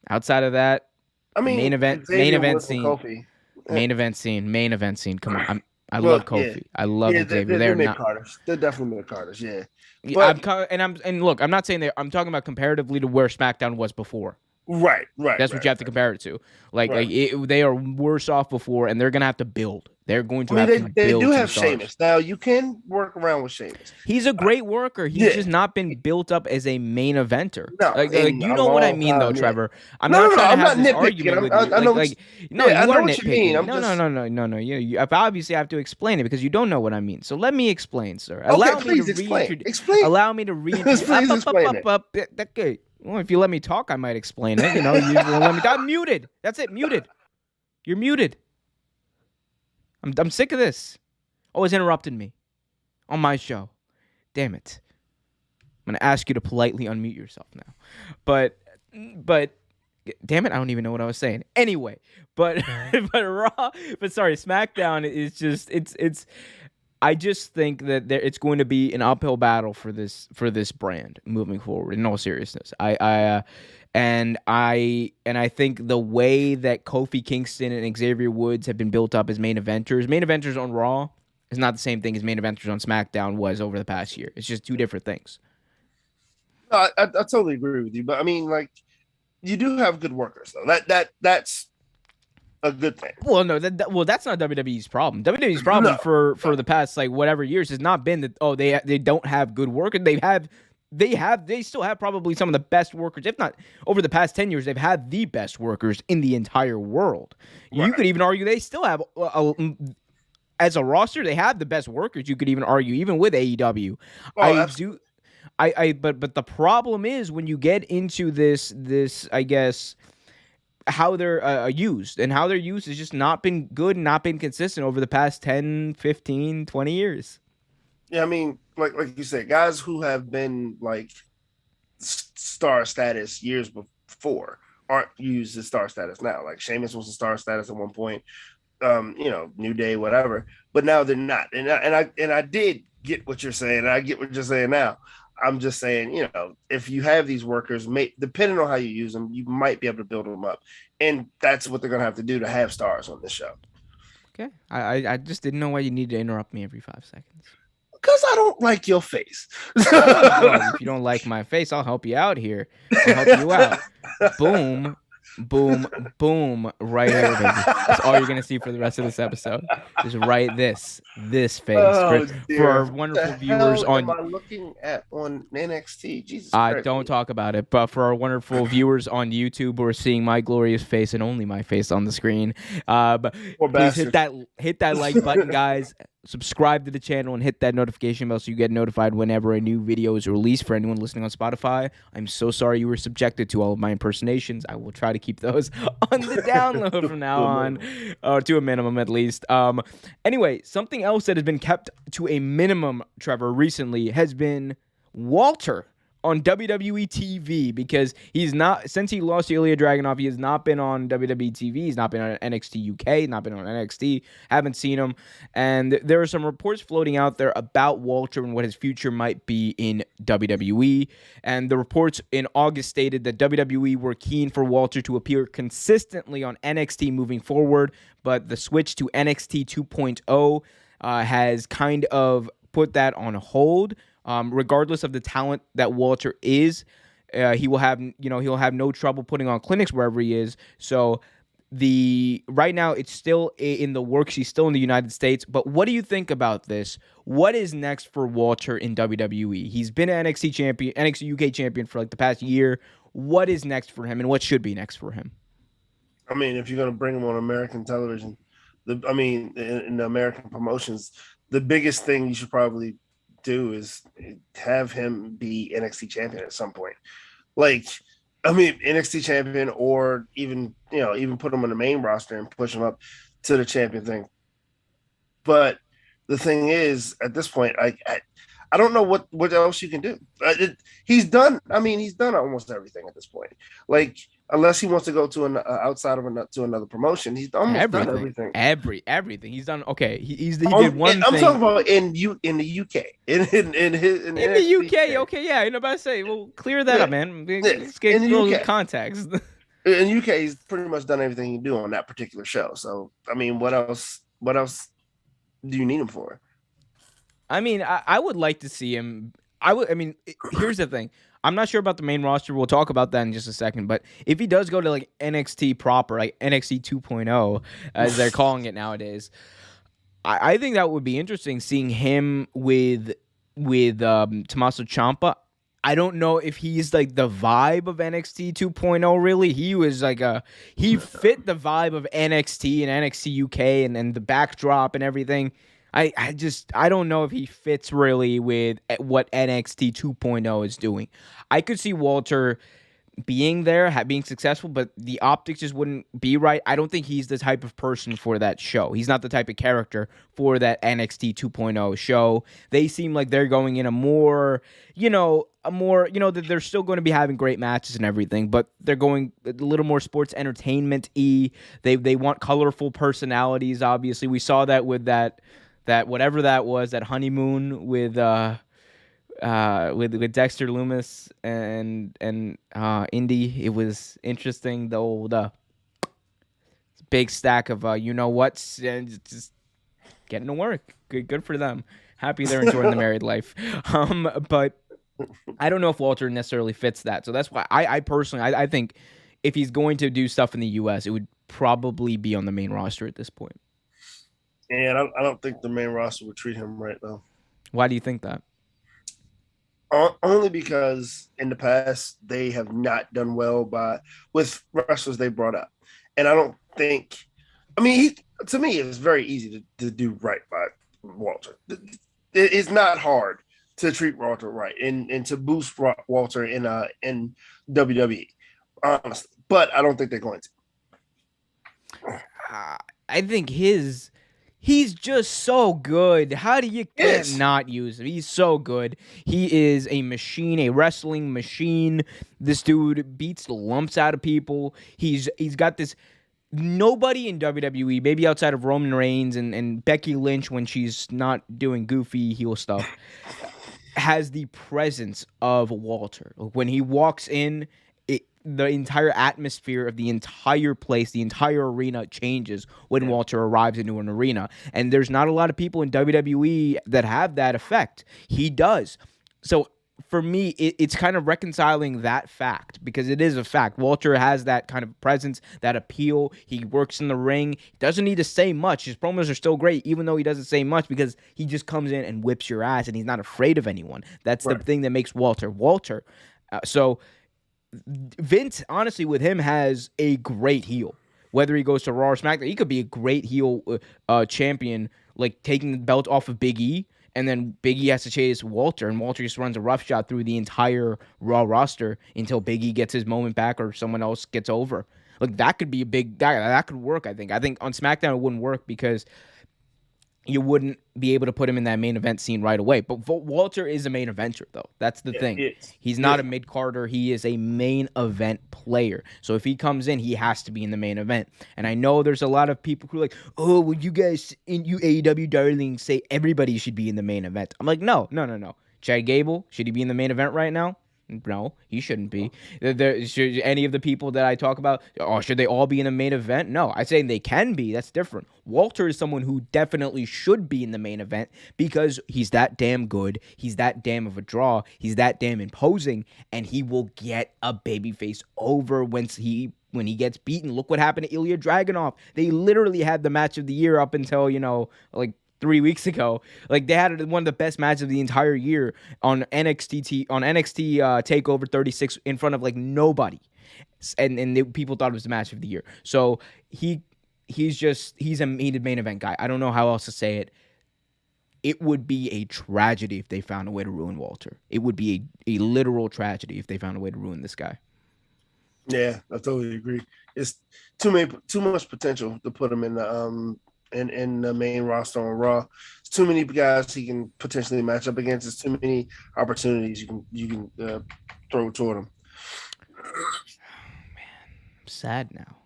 Outside of that, I mean, main event scene. Main event scene. Come on. I love Kofi. Yeah. I love Xavier. They're mid-carders. They're definitely mid-carders, yeah. But, look, I'm not saying I'm talking about comparatively to where SmackDown was before. Right. That's what you have to compare it to. They are worse off before, and they're gonna have to build. They're going to have to build. They do have Sheamus. Now you can work around with Sheamus. He's a great worker. He's just not been built up as a main eventer. No, you know what I mean, though, Trevor. I'm not trying to have this argument with you. I know what you mean. No. You obviously have to explain it because you don't know what I mean. So let me explain, sir. Allow me to explain. Allow me to read. Please explain it. Okay. Well, if you let me talk, I might explain it. You won't let me talk. I'm muted. That's it. Muted. You're muted. I'm sick of this. Always interrupting me on my show. Damn it. I'm gonna ask you to politely unmute yourself now. But damn it, I don't even know what I was saying. Anyway, but SmackDown is just it's. I just think that it's going to be an uphill battle for this brand moving forward. In all seriousness, I think the way that Kofi Kingston and Xavier Woods have been built up as main eventers on Raw is not the same thing as main eventers on SmackDown was over the past year. It's just 2 different things. No, I totally agree with you, but I mean, like, you do have good workers though. That's a good thing. Well, no, that's not WWE's problem. WWE's problem for the past whatever years has not been that they don't have good workers. They still have probably some of the best workers, if not over the past 10 years. They've had the best workers in the entire world. Right. You could even argue they still have as a roster. They have the best workers. You could even argue even with AEW. But the problem is when you get into this I guess, how they're used, and how they're used has just not been good and not been consistent over the past 10, 15, 20 years. Yeah, I mean, like you said, guys who have been star status years before aren't used as star status now. Like Sheamus was a star status at one point, New Day, whatever, but now they're not. And I did get what you're saying. And I get what you're saying now. I'm just saying, if you have these workers, depending on how you use them, you might be able to build them up. And that's what they're going to have to do to have stars on this show. Okay. I just didn't know why you need to interrupt me every 5 seconds. Because I don't like your face. Well, if you don't like my face, I'll help you out here. I'll help you out. Boom, boom, boom, right here, baby. That's all you're gonna see for the rest of this episode. Just right this face Oh for dear! our What wonderful the viewers hell am on. I looking at on NXT? Jesus Christ! Don't talk about it. But for our wonderful viewers on YouTube who are seeing my glorious face and only my face on the screen, but Poor please bastard. hit that like button, guys. Subscribe to the channel and hit that notification bell so you get notified whenever a new video is released. For anyone listening on Spotify, I'm so sorry you were subjected to all of my impersonations. I will try to keep those on the download from now on, or to a minimum at least. Anyway, something else that has been kept to a minimum, Trevor, recently has been Walter on WWE TV, because he's not, since he lost to Ilya Dragunov, he has not been on WWE TV. He's not been on NXT UK, not been on NXT. Haven't seen him. And there are some reports floating out there about Walter and what his future might be in WWE. And the reports in August stated that WWE were keen for Walter to appear consistently on NXT moving forward, but the switch to NXT 2.0 has kind of put that on hold. Regardless of the talent that Walter is, he'll have no trouble putting on clinics wherever he is. So right now it's still in the works. He's still in the United States. But what do you think about this? What is next for Walter in WWE? He's been an NXT UK champion for like the past year. What is next for him, and what should be next for him? I mean, if you're going to bring him on American television, in the American promotions, the biggest thing you should probably do is have him be NXT champion at some point. Like, I mean, NXT champion, or even put him on the main roster and push him up to the champion thing. But the thing is, at this point, I don't know what else you can do. He's done almost everything at this point. Like, unless he wants to go to outside of to another promotion, he's almost done everything. Everything he's done. Okay, he did one thing. I'm talking about in the UK. In the UK. Okay, yeah. I'm about to say, well, clear that up, man. Let's get a little context. In UK, he's pretty much done everything he can do on that particular show. So, I mean, what else do you need him for? I mean, I would like to see him. Here's the thing. I'm not sure about the main roster. We'll talk about that in just a second. But if he does go to like NXT proper, like NXT 2.0, as they're calling it nowadays, I think that would be interesting, seeing him with Tommaso Ciampa. I don't know if he's like the vibe of NXT 2.0, really. He was like he fit the vibe of NXT and NXT UK and the backdrop and everything. I don't know if he fits really with what NXT 2.0 is doing. I could see Walter being there, being successful, but the optics just wouldn't be right. I don't think he's the type of person for that show. He's not the type of character for that NXT 2.0 show. They seem like they're going in that they're still going to be having great matches and everything, but they're going a little more sports entertainment-y. They want colorful personalities, obviously. We saw that with that whatever that was, that honeymoon with Dexter Lumis and Indy. It was interesting. The old big stack of just getting to work. Good for them. Happy they're enjoying the married life. But I don't know if Walter necessarily fits that. So that's why I personally I think if he's going to do stuff in the US, it would probably be on the main roster at this point. And I don't think the main roster would treat him right, though. Why do you think that? Only because in the past they have not done well with wrestlers they brought up, and I don't think. I mean, to me, it's very easy to do right by Walter. It's not hard to treat Walter right and to boost Walter in WWE, honestly. But I don't think they're going to. I think he's just so good. How do you not use him? He's so good. He is a machine, a wrestling machine. This dude beats the lumps out of people. He's got this. Nobody in WWE, maybe outside of Roman Reigns and Becky Lynch when she's not doing goofy heel stuff, has the presence of Walter. When he walks in, the entire atmosphere of the entire place, the entire arena changes when Walter arrives into an arena. And there's not a lot of people in WWE that have that effect. He does. So for me, it's kind of reconciling that fact, because it is a fact. Walter has that kind of presence, that appeal. He works in the ring. He doesn't need to say much. His promos are still great, even though he doesn't say much, because he just comes in and whips your ass, and he's not afraid of anyone. That's the thing that makes Walter Walter. So Vince, honestly, with him, has a great heel. Whether he goes to Raw or SmackDown, he could be a great heel champion, like taking the belt off of Big E, and then Big E has to chase Walter, and Walter just runs a roughshod through the entire Raw roster until Big E gets his moment back or someone else gets over. Like, that could be a big guy. That could work, I think. I think on SmackDown it wouldn't work because you wouldn't be able to put him in that main event scene right away. But Walter is a main eventer, though. That's the thing. He's not a mid-carder. He is a main event player. So if he comes in, he has to be in the main event. And I know there's a lot of people who are like, oh, well, you guys, you AEW darlings say everybody should be in the main event. I'm like, no. Chad Gable, should he be in the main event right now? No, he shouldn't be. Should any of the people that I talk about, should they all be in the main event? No, I say they can be. That's different. Walter is someone who definitely should be in the main event because he's that damn good. He's that damn of a draw. He's that damn imposing, and he will get a babyface over when he gets beaten. Look what happened to Ilya Dragunov. They literally had the match of the year up until, like 3 weeks ago. Like, they had one of the best matches of the entire year on NXT Takeover 36 in front of like nobody, and people thought it was the match of the year. So he's a main event guy. I don't know how else to say it. It would be a tragedy if they found a way to ruin Walter. It would be a literal tragedy if they found a way to ruin this guy. Yeah, I totally agree. It's too much potential to put him in the in the main roster on Raw. It's too many guys he can potentially match up against. It's too many opportunities you can throw toward him. Oh, man, I'm sad now.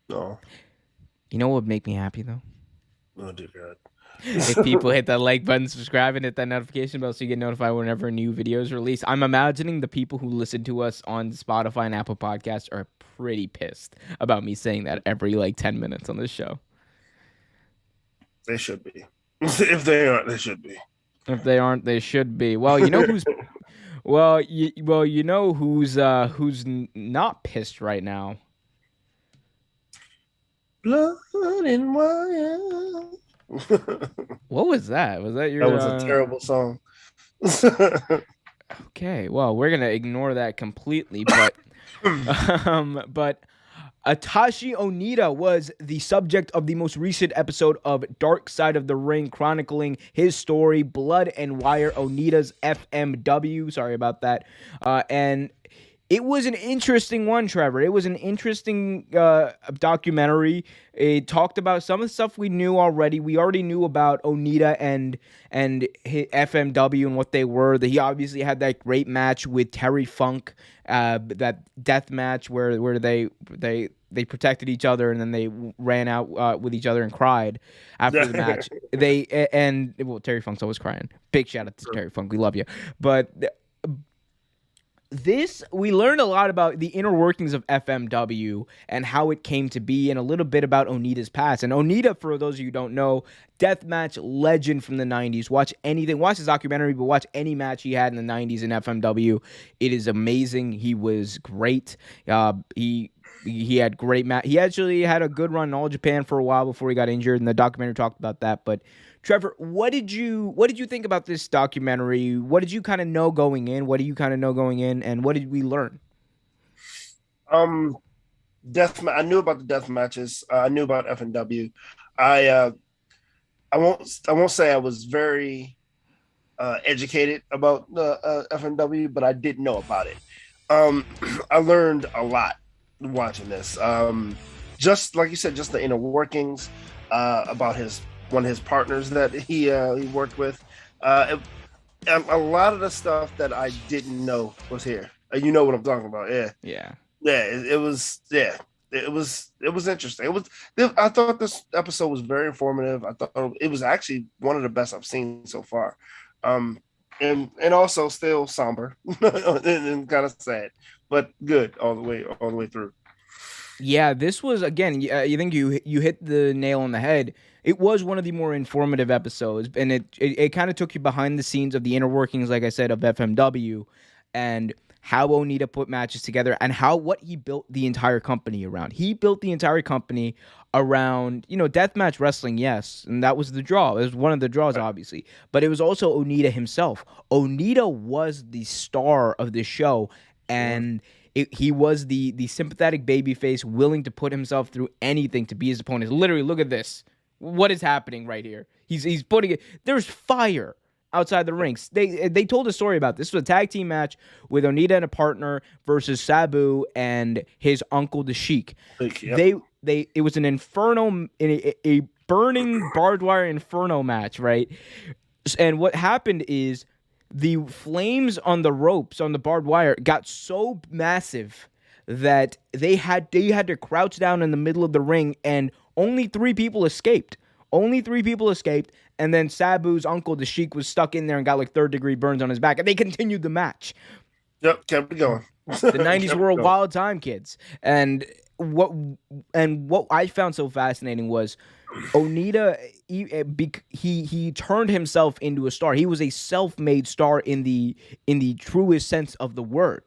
No. You know what would make me happy though? Oh dear God. If people hit that like button, subscribe, and hit that notification bell so you get notified whenever a new video is released. I'm imagining the people who listen to us on Spotify and Apple Podcasts are pretty pissed about me saying that every 10 minutes on this show. They should be. If they aren't, they should be. If they aren't, they should be. Well, you know who's who's not pissed right now. Blood and wire. What was that? Was that your? That was a terrible song. Okay, well, we're gonna ignore that completely, but Atashi Onita was the subject of the most recent episode of Dark Side of the Ring, chronicling his story, Blood and Wire, Onita's FMW. Sorry about that, and it was an interesting one, Trevor. It was an interesting documentary. It talked about some of the stuff we knew already. We already knew about Onita and FMW and what they were. He obviously had that great match with Terry Funk, that death match where they protected each other and then they ran out with each other and cried after the match. Terry Funk's always crying. Big shout out to Terry Funk. We love you. But we learned a lot about the inner workings of FMW and how it came to be, and a little bit about Onita's past. And Onita, for those of you who don't know, deathmatch legend from the 90s. Watch his documentary, but watch any match he had in the 90s in FMW. It is amazing. He was great. He had great match. He actually had a good run in All Japan for a while before he got injured, and the documentary talked about that. But Trevor, what did you think about this documentary? What did you kind of know going in? What do you kind of know going in, and what did we learn? I knew about the death matches. I knew about FNW. I won't say I was very educated about the FNW, but I did know about it. I learned a lot watching this. Just like you said, just the inner workings about one of his partners that he worked with. A lot of the stuff that I didn't know was here. You know what I'm talking about? Yeah. It was interesting. I thought this episode was very informative. I thought it was actually one of the best I've seen so far. And and also still somber and kind of sad, but good all the way through. Yeah, this was again. You think you hit the nail on the head. It was one of the more informative episodes, and it kind of took you behind the scenes of the inner workings, like I said, of FMW, and how Onita put matches together, and how what he built the entire company around. He built the entire company around deathmatch wrestling, yes, and that was the draw. It was one of the draws, Right. obviously, but it was also Onita himself. Onita was the star of the show, Mhm. and he was the sympathetic babyface, willing to put himself through anything to be his opponent. Literally, look at this. What is happening right here? He's putting it. There's fire outside the rings. They told a story about this. This was a tag team match with Onita and a partner versus Sabu and his uncle the Sheik. Yep. It was an inferno, a burning barbed wire inferno match, right? And what happened is the flames on the ropes on the barbed wire got so massive that they had to crouch down in the middle of the ring, and only three people escaped. Only three people escaped, and then Sabu's uncle, the Sheik, was stuck in there and got like third-degree burns on his back, and they continued the match. Yep. Kept it going. The Kept '90s were it a going. wild time, kids, what what I found so fascinating was Onita. He turned himself into a star. He was a self-made star in the truest sense of the word.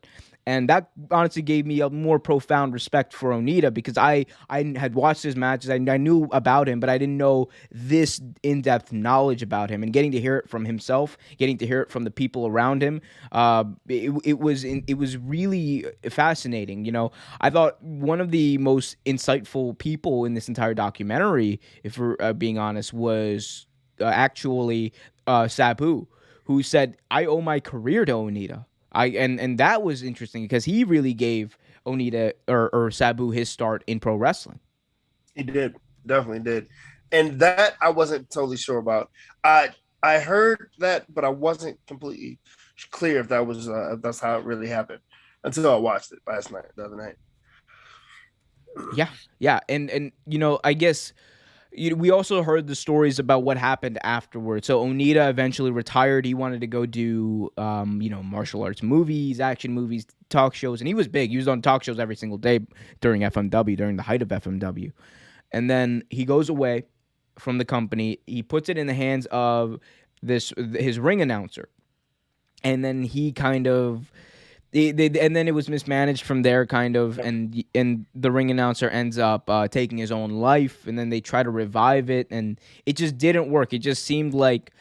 And that honestly gave me a more profound respect for Onita, because I had watched his matches. I knew about him, but I didn't know this in-depth knowledge about him. And getting to hear it from himself, getting to hear it from the people around him, it was really fascinating. I thought one of the most insightful people in this entire documentary, if we're being honest, was actually Sabu, who said, "I owe my career to Onita." And that was interesting because he really gave Onita or Sabu his start in pro wrestling. He did, definitely did, and that I wasn't totally sure about. I I heard that, but I wasn't completely clear if that's how it really happened until I watched it last night, the other night. Yeah, yeah, and I guess we also heard the stories about what happened afterwards. So Onita eventually retired. He wanted to go do, martial arts movies, action movies, talk shows, and he was big. He was on talk shows every single day during FMW, during the height of FMW. And then he goes away from the company. He puts it in the hands of his ring announcer, and then he kind of and then it was mismanaged from there, kind of, Yep. and the ring announcer ends up taking his own life, and then they try to revive it, and it just didn't work. It just seemed like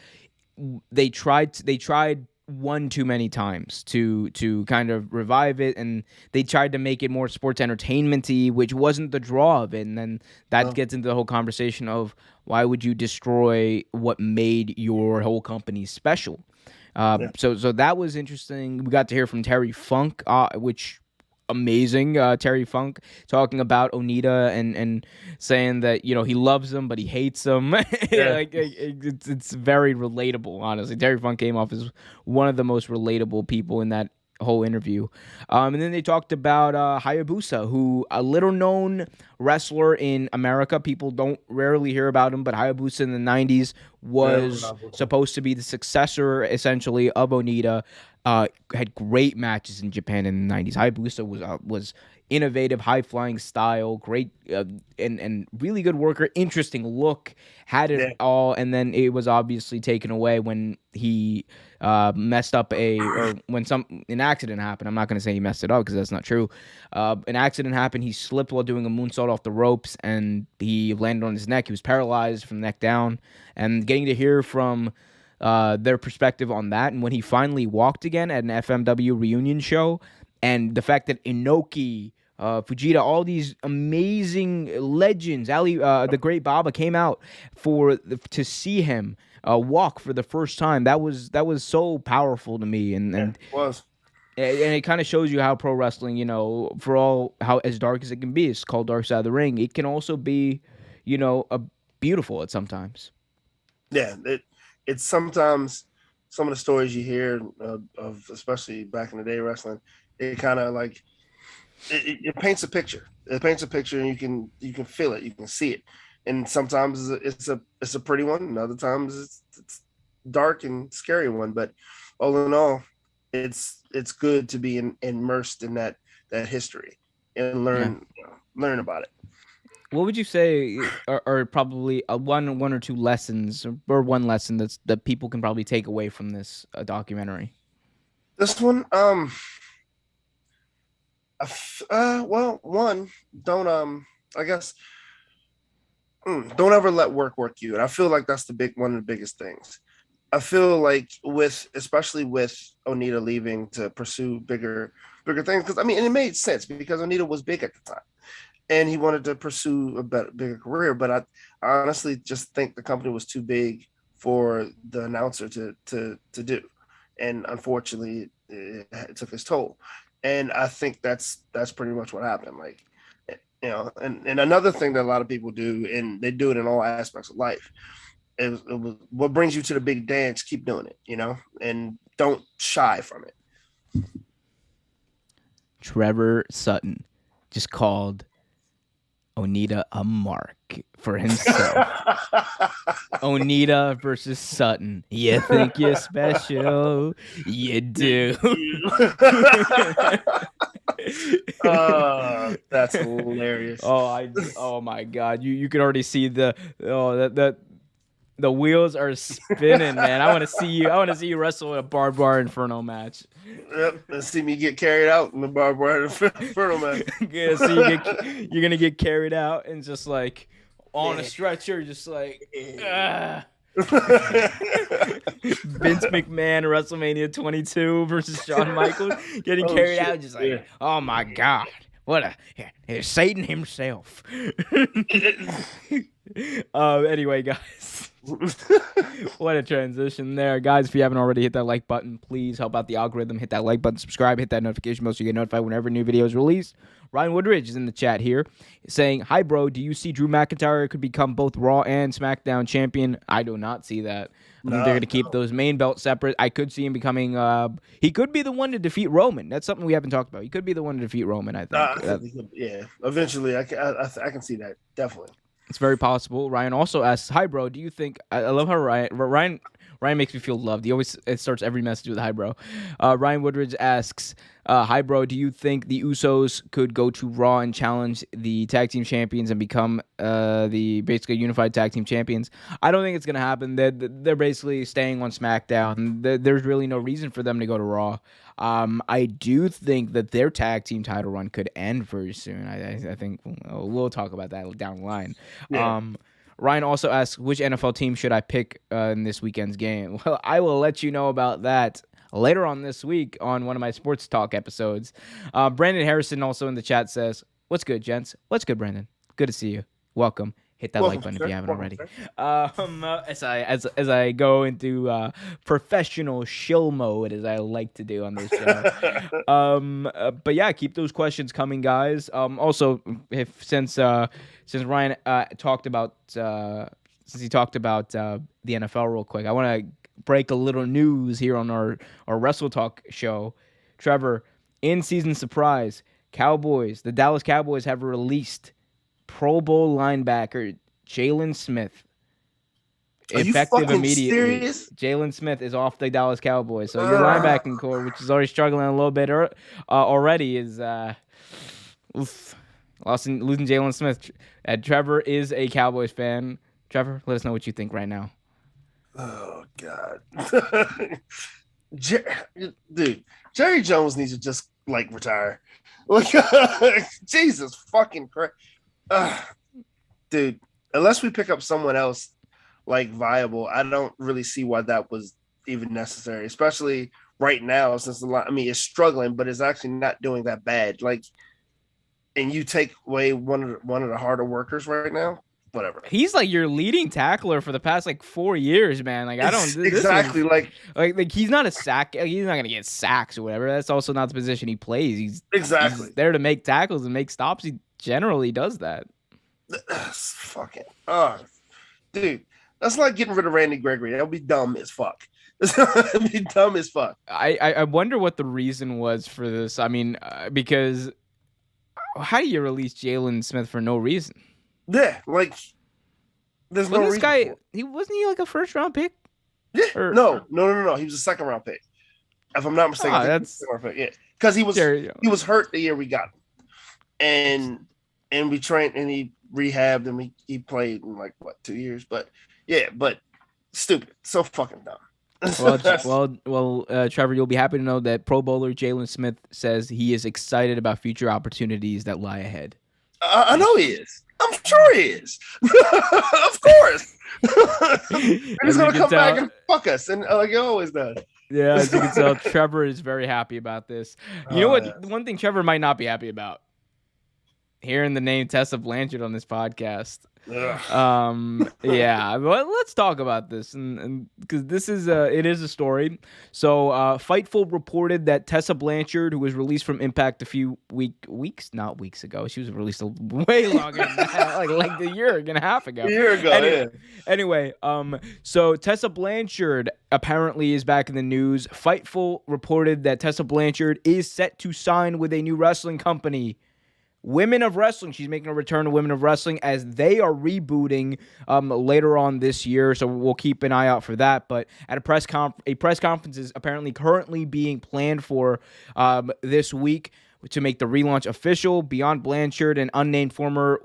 they tried one too many times to kind of revive it, and they tried to make it more sports entertainment-y, which wasn't the draw of it. And then that Oh, gets into the whole conversation of why would you destroy what made your whole company special. yeah. So that was interesting. We got to hear from Terry Funk, which amazing. Terry Funk talking about Onita and saying that he loves him but he hates him. Yeah. It's very relatable. Honestly, Terry Funk came off as one of the most relatable people in that whole interview. And then they talked about Hayabusa, who a little known wrestler in America. People don't rarely hear about him, but Hayabusa in the '90s was supposed to be the successor, essentially, of Onita. Had great matches in Japan in the '90s. Hayabusa was innovative, high flying style, great and really good worker, interesting look, had it Yeah. all, and then it was obviously taken away when he messed up or when an accident happened. I'm not going to say he messed it up because that's not true. An accident happened. He slipped while doing a moonsault off the ropes, and he landed on his neck. He was paralyzed from the neck down. And getting to hear from their perspective on that, and when he finally walked again at an FMW reunion show, and the fact that Inoki, Fujita, all these amazing legends, the Great Baba came out to see him walk for the first time. That was so powerful to me, and Yeah. and Was. and it kind of shows you how pro wrestling, for all how as dark as it can be, it's called Dark Side of the Ring. It can also be, a beautiful at sometimes. Yeah. It's sometimes some of the stories you hear of, especially back in the day wrestling, it kind of like it paints a picture. It paints a picture, and you can feel it, you can see it. And sometimes it's a pretty one, and other times it's dark and scary one. But all in all, it's good to be immersed in that history and Yeah. learn about it. What would you say are probably one or two lessons or one lesson that people can probably take away from this documentary? This one, well, one, don't I guess don't ever let work you, and I feel like that's the one of the biggest things. I feel like especially with Onita leaving to pursue bigger things, because I mean, and it made sense because Onita was big at the time, and he wanted to pursue a bigger career. But I honestly just think the company was too big for the announcer to do, and unfortunately, it took its toll. And I think that's pretty much what happened. Like, and another thing that a lot of people do, and they do it in all aspects of life, it was what brings you to the big dance. Keep doing it, and don't shy from it. Trevor Sutton just called Onita a mark for himself. Onita versus Sutton. You think you're special? You do. That's hilarious. Oh my God! You can already see the wheels are spinning, man. I want to see you wrestle in a barbed wire inferno match. Yep, let's see me get carried out in the barbed wire inferno match. Yeah, so you're gonna get carried out and just like on a stretcher, just like Vince McMahon WrestleMania 22 versus Shawn Michaels getting carried out, just like oh my God, Satan himself. Anyway, guys. What a transition there, guys. If you haven't already, hit that like button. Please help out the algorithm. Hit that like button, subscribe, hit that notification bell so you get notified whenever new video is released. Ryan Woodridge is in the chat here saying, hi bro, do you see Drew McIntyre could become both Raw and SmackDown champion? I do not see that. I think they're going to keep those main belts separate. I could see him becoming he could be the one to defeat Roman. That's something we haven't talked about. He could be the one to defeat Roman, I think. Eventually I can see that, definitely. It's very possible. Ryan also asks, hi, bro, do you think... I love how Ryan makes me feel loved. It starts every message with hi, bro. Ryan Woodridge asks, hi, bro, do you think the Usos could go to Raw and challenge the tag team champions and become the basically unified tag team champions? I don't think it's going to happen. They're basically staying on SmackDown. There's really no reason for them to go to Raw. I do think that their tag team title run could end very soon. I think we'll talk about that down the line. Yeah. Ryan also asks, which NFL team should I pick in this weekend's game? Well, I will let you know about that later on this week on one of my sports talk episodes. Brandon Harrison also in the chat says, what's good, gents? What's good, Brandon? Good to see you. Welcome. Hit that like button if you haven't already. As I go into professional shill mode, as I like to do on this show. But yeah, keep those questions coming, guys. Also, since Ryan talked about the NFL real quick, I want to break a little news here on our Wrestle Talk show. Trevor, in-season surprise, The Dallas Cowboys have released Pro Bowl linebacker Jalen Smith. Effective immediately. Jalen Smith is off the Dallas Cowboys. So your linebacking core, which is already struggling a little bit already, is losing Jalen Smith. Trevor is a Cowboys fan. Trevor, let us know what you think right now. Oh, God. Dude, Jerry Jones needs to just, retire. Jesus fucking Christ. Dude, unless we pick up someone else viable, I don't really see why that was even necessary, especially right now since it's struggling, but it's actually not doing that bad. And you take away one of the harder workers right now, whatever. He's your leading tackler for the past 4 years, man. I don't exactly he's not a sack. He's not gonna get sacks or whatever. That's also not the position he plays. He's there to make tackles and make stops. He generally does that. Fucking dude, that's like getting rid of Randy Gregory. That'll be dumb as fuck. That'll be dumb as fuck. I wonder what the reason was for this. I mean, because how do you release Jalen Smith for no reason? Yeah, there's no reason. This guy, wasn't he a first round pick? Yeah, no. He was a second round pick. If I'm not mistaken, I think that's yeah, because he there. was hurt the year we got him, and we trained and he rehabbed and he played in like what 2 years, but yeah, but stupid, so fucking dumb. Trevor, you'll be happy to know that Pro Bowler Jalen Smith says he is excited about future opportunities that lie ahead. I know he is. I'm sure he is. Of course. And he's gonna come back and fuck us, and like he always does. Yeah, as you can tell, Trevor is very happy about this. You know what? Yeah. One thing Trevor might not be happy about: hearing the name Tessa Blanchard on this podcast. Yeah, but let's talk about this, and because this is it is a story. So, Fightful reported that Tessa Blanchard, who was released from Impact a few weeks ago, she was released way longer than that, like a year and a half ago. Anyway, so Tessa Blanchard apparently is back in the news. Fightful reported that Tessa Blanchard is set to sign with a new wrestling company, Women of Wrestling. She's making a return to Women of Wrestling as they are rebooting later on this year, so we'll keep an eye out for that. But at a press conference is apparently currently being planned for this week to make the relaunch official. Beyond Blanchard, an unnamed former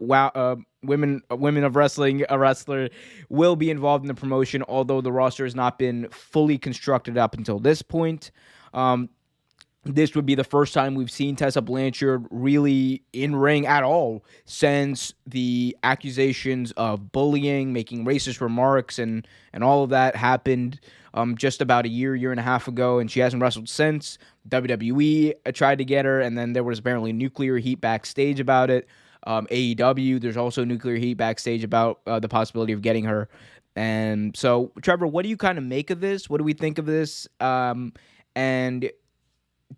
Women of Wrestling wrestler will be involved in the promotion, although the roster has not been fully constructed up until this point. This would be the first time we've seen Tessa Blanchard really in ring at all since the accusations of bullying, making racist remarks, and all of that happened just about a year and a half ago, and she hasn't wrestled since. WWE tried to get her, and then there was apparently nuclear heat backstage about it. AEW, there's also nuclear heat backstage about the possibility of getting her. And so, Trevor, what do you kind of make of this? What do we think of this? And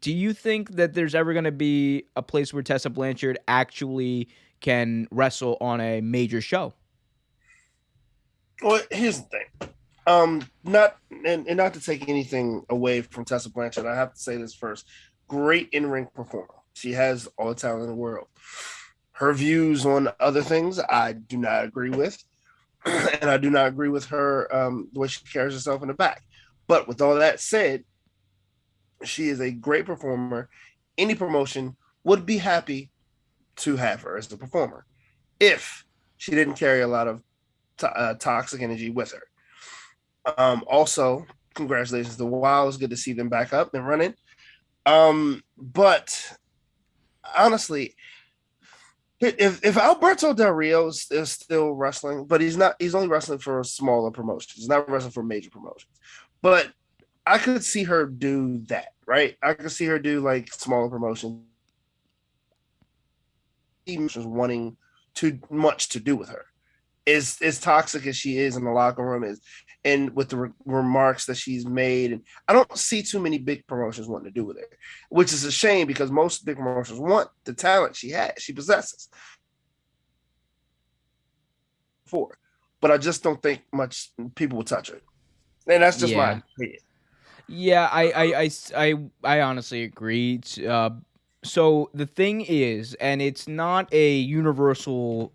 do you think that there's ever going to be a place where Tessa Blanchard actually can wrestle on a major show? Well, here's the thing. Not to take anything away from Tessa Blanchard, I have to say this first. Great in-ring performer. She has all the talent in the world. Her views on other things, I do not agree with. And I do not agree with her, the way she carries herself in the back. But with all that said, she is a great performer. Any promotion would be happy to have her as a performer if she didn't carry a lot of toxic energy with her. Also, congratulations to Wild. It's good to see them back up and running. But honestly, if Alberto Del Rio is still wrestling, but he's only wrestling for smaller promotions. He's not wrestling for major promotions. But I could see her do that, right? I could see her do like smaller promotions. Even just wanting too much to do with her. As toxic as she is in the locker room, and with the remarks that she's made, and I don't see too many big promotions wanting to do with her, which is a shame because most big promotions want the talent she possesses. But I just don't think much people will touch her, and that's just my opinion. Yeah, I honestly agree. So the thing is, and it's not a universal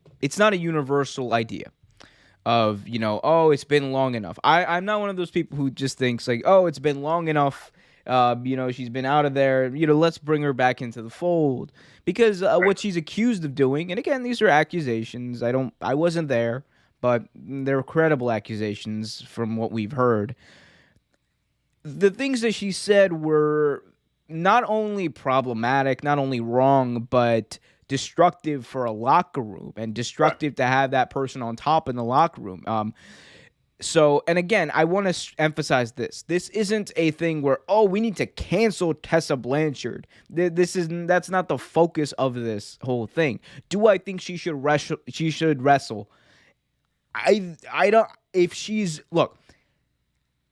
idea of, it's been long enough. I'm not one of those people who just thinks like, it's been long enough. She's been out of there. Let's bring her back into the fold, because what she's accused of doing, and again, these are accusations. I wasn't there, but they're credible accusations from what we've heard. The things that she said were not only problematic, not only wrong, but destructive for a locker room, and destructive to have that person on top in the locker room. So, and again, I want to emphasize this. This isn't a thing where, we need to cancel Tessa Blanchard. That's not the focus of this whole thing. Do I think she should wrestle? I don't.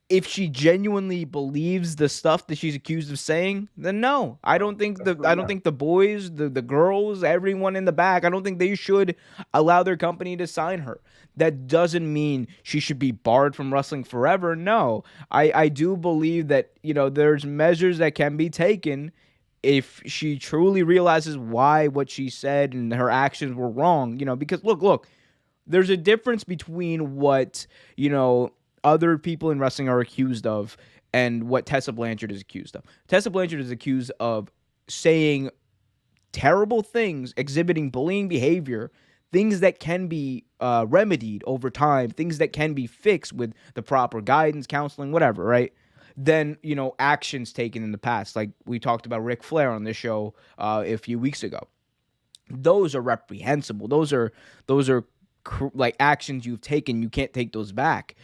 If she genuinely believes the stuff that she's accused of saying, then no. I don't think the boys, the girls, everyone in the back, I don't think they should allow their company to sign her. That doesn't mean she should be barred from wrestling forever. No. I do believe that, there's measures that can be taken if she truly realizes why what she said and her actions were wrong, because look, there's a difference between what, other people in wrestling are accused of, and what Tessa Blanchard is accused of. Tessa Blanchard is accused of saying terrible things, exhibiting bullying behavior, things that can be remedied over time, things that can be fixed with the proper guidance, counseling, whatever, right? Then, actions taken in the past. Like we talked about Ric Flair on this show a few weeks ago. Those are reprehensible. Those are like actions you've taken. You can't take those back.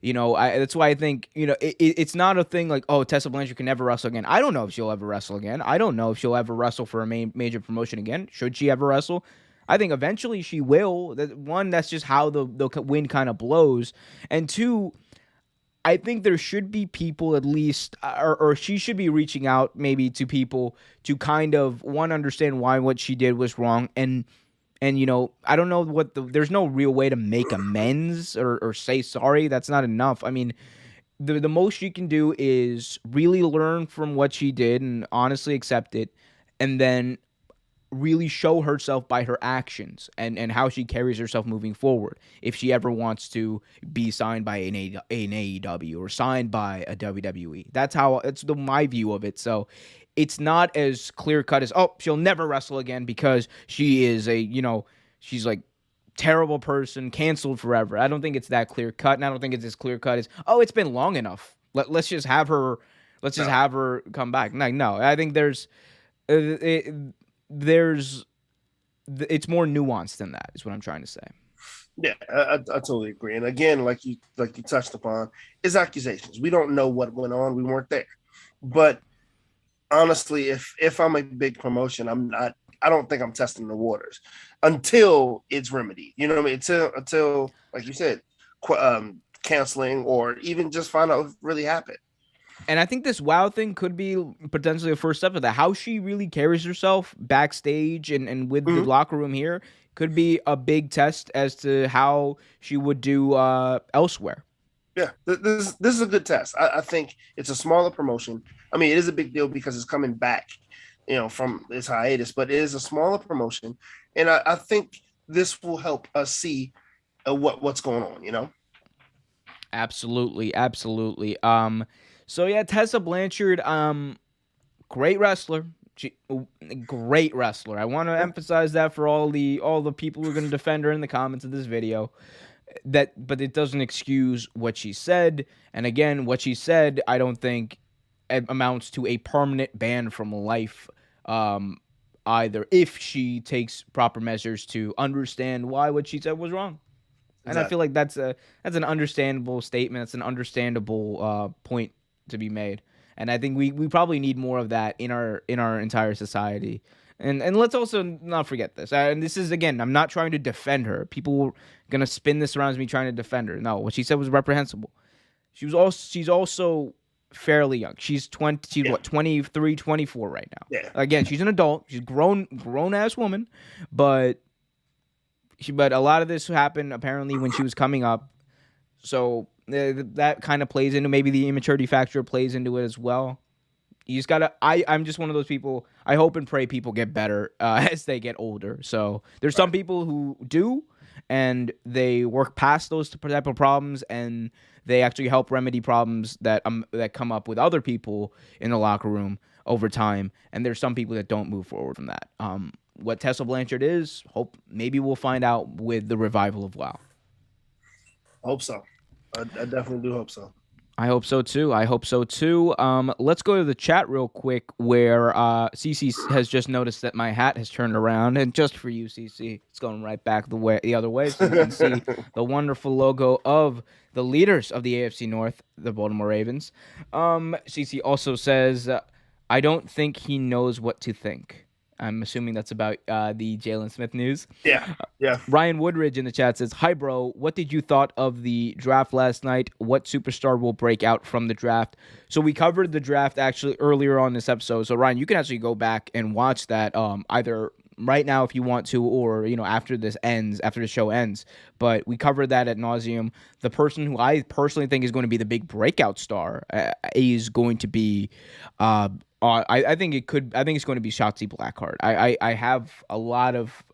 That's why I think, it's not a thing like, oh, Tessa Blanchard can never wrestle again. I don't know if she'll ever wrestle again. I don't know if she'll ever wrestle for a major promotion again. Should she ever wrestle? I think eventually she will. One, that's just how the wind kind of blows. And two, I think there should be people at least, or she should be reaching out maybe to people to kind of, one, understand why what she did was wrong. And I don't know there's no real way to make amends or say sorry. That's not enough. I mean, the most she can do is really learn from what she did and honestly accept it, and then really show herself by her actions and how she carries herself moving forward. If she ever wants to be signed by an AEW or signed by a WWE, that's my view of it. So it's not as clear cut as, oh, she'll never wrestle again because she is she's like terrible person, canceled forever. I don't think it's that clear cut, and I don't think it's as clear cut as, oh, it's been long enough. Let's just have her. Let's just have her come back. No. I think it's more nuanced than that, is what I'm trying to say. Yeah, I totally agree. And again, like you touched upon, is accusations. We don't know what went on. We weren't there. But honestly, if I'm a big promotion, I don't think I'm testing the waters until it's remedied. You know what I mean? Until like you said, canceling, or even just find out what really happened. And I think this WoW thing could be potentially a first step of that. How she really carries herself backstage and with the locker room here could be a big test as to how she would do elsewhere. Yeah, this is a good test. I think it's a smaller promotion. I mean, it is a big deal because it's coming back, from its hiatus, but it is a smaller promotion. And I think this will help us see what's going on, Absolutely. So yeah, Tessa Blanchard, great wrestler. Great wrestler. I want to emphasize that for all the people who are going to defend her in the comments of this video. But it doesn't excuse what she said. And again, what she said, I don't think amounts to a permanent ban from life, either, if she takes proper measures to understand why what she said was wrong. And I feel like that's an understandable statement. It's an understandable point to be made. And I think we probably need more of that in our entire society. And let's also not forget this. And this is, again, I'm not trying to defend her. People are gonna spin this around as me trying to defend her. No, what she said was reprehensible. She's also fairly young. She's 23, 24 right now. Yeah. Again, she's an adult. She's a grown ass woman, but a lot of this happened apparently when she was coming up. So that kind of plays into, maybe the immaturity factor plays into it as well. You just gotta. I'm just one of those people. I hope and pray people get better as they get older. So there's some people who do, and they work past those type of problems, and they actually help remedy problems that come up with other people in the locker room over time. And there's some people that don't move forward from that. What Tessa Blanchard is, maybe we'll find out with the revival of WoW. I hope so. I definitely do hope so. I hope so too. Let's go to the chat real quick, where CC has just noticed that my hat has turned around, and just for you, CC, it's going right back the other way, so you can see the wonderful logo of the leaders of the AFC North, the Baltimore Ravens. CC also says, I don't think he knows what to think. I'm assuming that's about the Jalen Smith news. Yeah. Ryan Woodridge in the chat says, hi, bro. What did you thought of the draft last night? What superstar will break out from the draft? So we covered the draft actually earlier on this episode. So, Ryan, you can actually go back and watch that either right now if you want to, or, after the show ends. But we covered that ad nauseum. The person who I personally think is going to be the big breakout star is going to be I think it's going to be Shotzi Blackheart. I have a lot of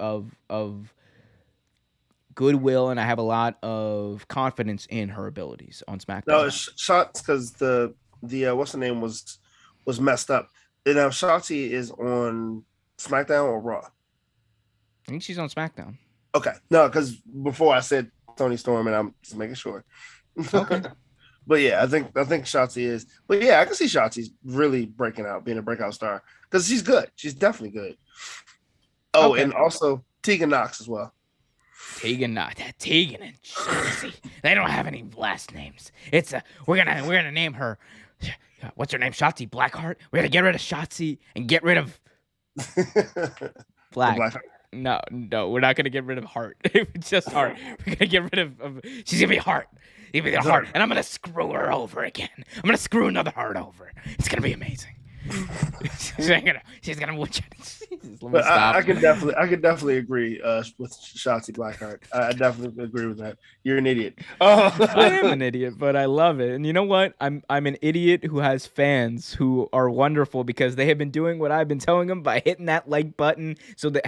goodwill, and I have a lot of confidence in her abilities on SmackDown. No, it's Shots because the the what's the name was messed up. And now Shotzi is on SmackDown or Raw. I think she's on SmackDown. Okay, no, because before I said Tony Storm, and I'm just making sure. Okay. But yeah, I think Shotzi is. But yeah, I can see Shotzi's really breaking out, being a breakout star because she's good. She's definitely good. Oh, Okay. and also Tegan Knox as well. Tegan and Shotzi. They don't have any last names. It's we're gonna name her. What's her name? Shotzi Blackheart. We're gonna get rid of Shotzi and get rid of Black. No, we're not gonna get rid of Heart. It's just Heart. We're gonna get rid of she's gonna be Heart. She's gonna be the Heart, and I'm gonna screw her over again. I'm gonna screw another Heart over. It's gonna be amazing. she's gonna win. But I could definitely agree with Shotzi Blackheart. I definitely agree with that. You're an idiot. Oh. I am an idiot, but I love it. And you know what? I'm an idiot who has fans who are wonderful because they have been doing what I've been telling them by hitting that like button so that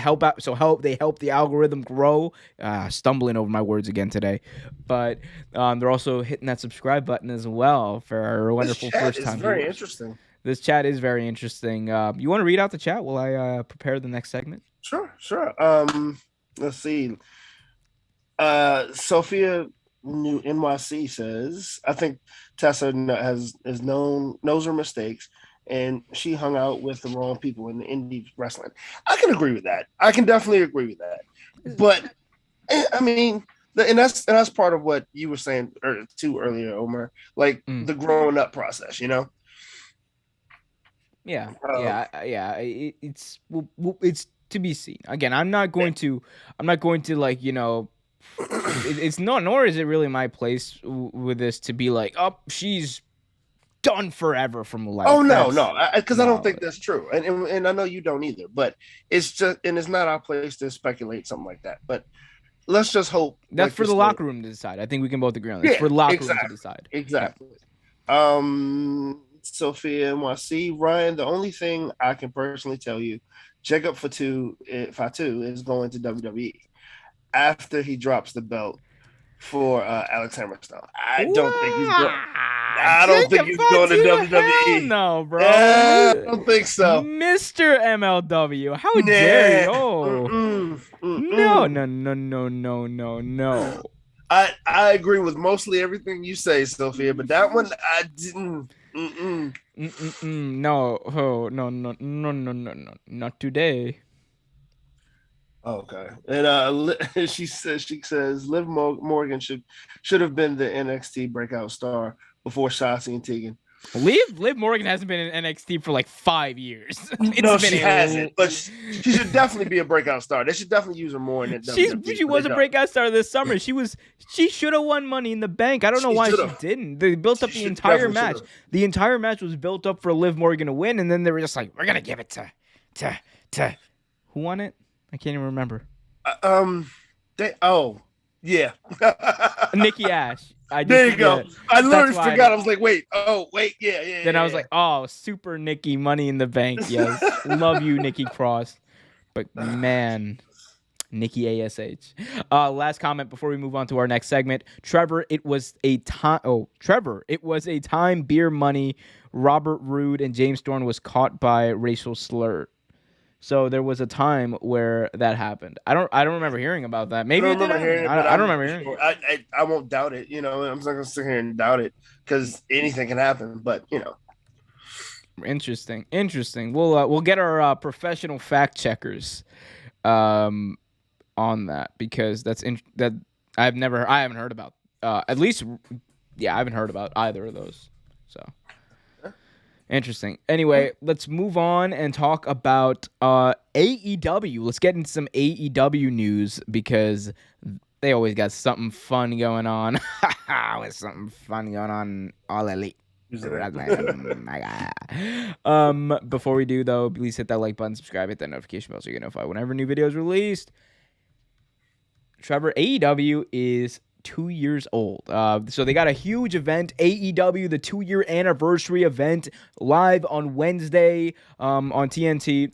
they help the algorithm grow. Stumbling over my words again today, but they're also hitting that subscribe button as well for our wonderful first time. It's very interesting. This chat is very interesting. You want to read out the chat while I prepare the next segment? Sure. Let's see. Sophia New NYC says, I think Tessa knows her mistakes, and she hung out with the wrong people in the indie wrestling. I can agree with that. I can definitely agree with that. But I mean, and that's part of what you were saying too earlier, Omar. Like the growing up process, you know. Yeah. It's to be seen. Again, I'm not going to like, you know, it's not, nor is it really my place with this to be like, oh, she's done forever from life. Oh no, because I don't think that's true, and I know you don't either. But it's just, and it's not our place to speculate something like that. But let's just hope that's for the locker room to decide. I think we can both agree on that. It's for the locker room to decide. Exactly. Yeah. Sophia NYC, Ryan, the only thing I can personally tell you, Jacob Fatu is going to WWE after he drops the belt for Alex Hammerstone. I don't think he's going to WWE. No, bro. I don't think so. Mr. MLW, how dare you? Oh. No. I agree with mostly everything you say, Sophia, but that one I didn't. No, not today. Okay, and she says Liv Morgan should have been the NXT breakout star before Shotzi and Tegan. Liv Morgan hasn't been in NXT for like 5 years. She hasn't, but she should definitely be a breakout star. They should definitely use her more in it. She was a breakout star this summer. She should have won Money in the Bank. I don't know why she didn't. They built up the entire match. The entire match was built up for Liv Morgan to win, and then they were just like, we're gonna give it to who won it? I can't even remember. Yeah. Nikki Ash. There you go. I literally forgot. I was like, wait. Yeah. Then I was like, oh, super Nikki, Money in the Bank. Yes. Love you, Nikki Cross. But man, Nikki ASH. Last comment before we move on to our next segment. Trevor, it was a time beer money. Robert Roode and James Storm was caught by racial slur. So there was a time where that happened. I don't remember hearing about that. Maybe I don't remember hearing it. I won't doubt it. You know, I'm not gonna sit here and doubt it because anything can happen. But you know, interesting. We'll get our professional fact checkers on that because that I haven't heard about. At least, I haven't heard about either of those. So. Interesting. Anyway, let's move on and talk about AEW. Let's get into some AEW news because they always got something fun going on. With something fun going on, All Elite. Before we do, though, please hit that like button, subscribe, hit that notification bell so you get notified whenever new videos released. Trevor, AEW is 2 years old. So they got a huge event, AEW, the 2-year anniversary event, live on Wednesday on TNT.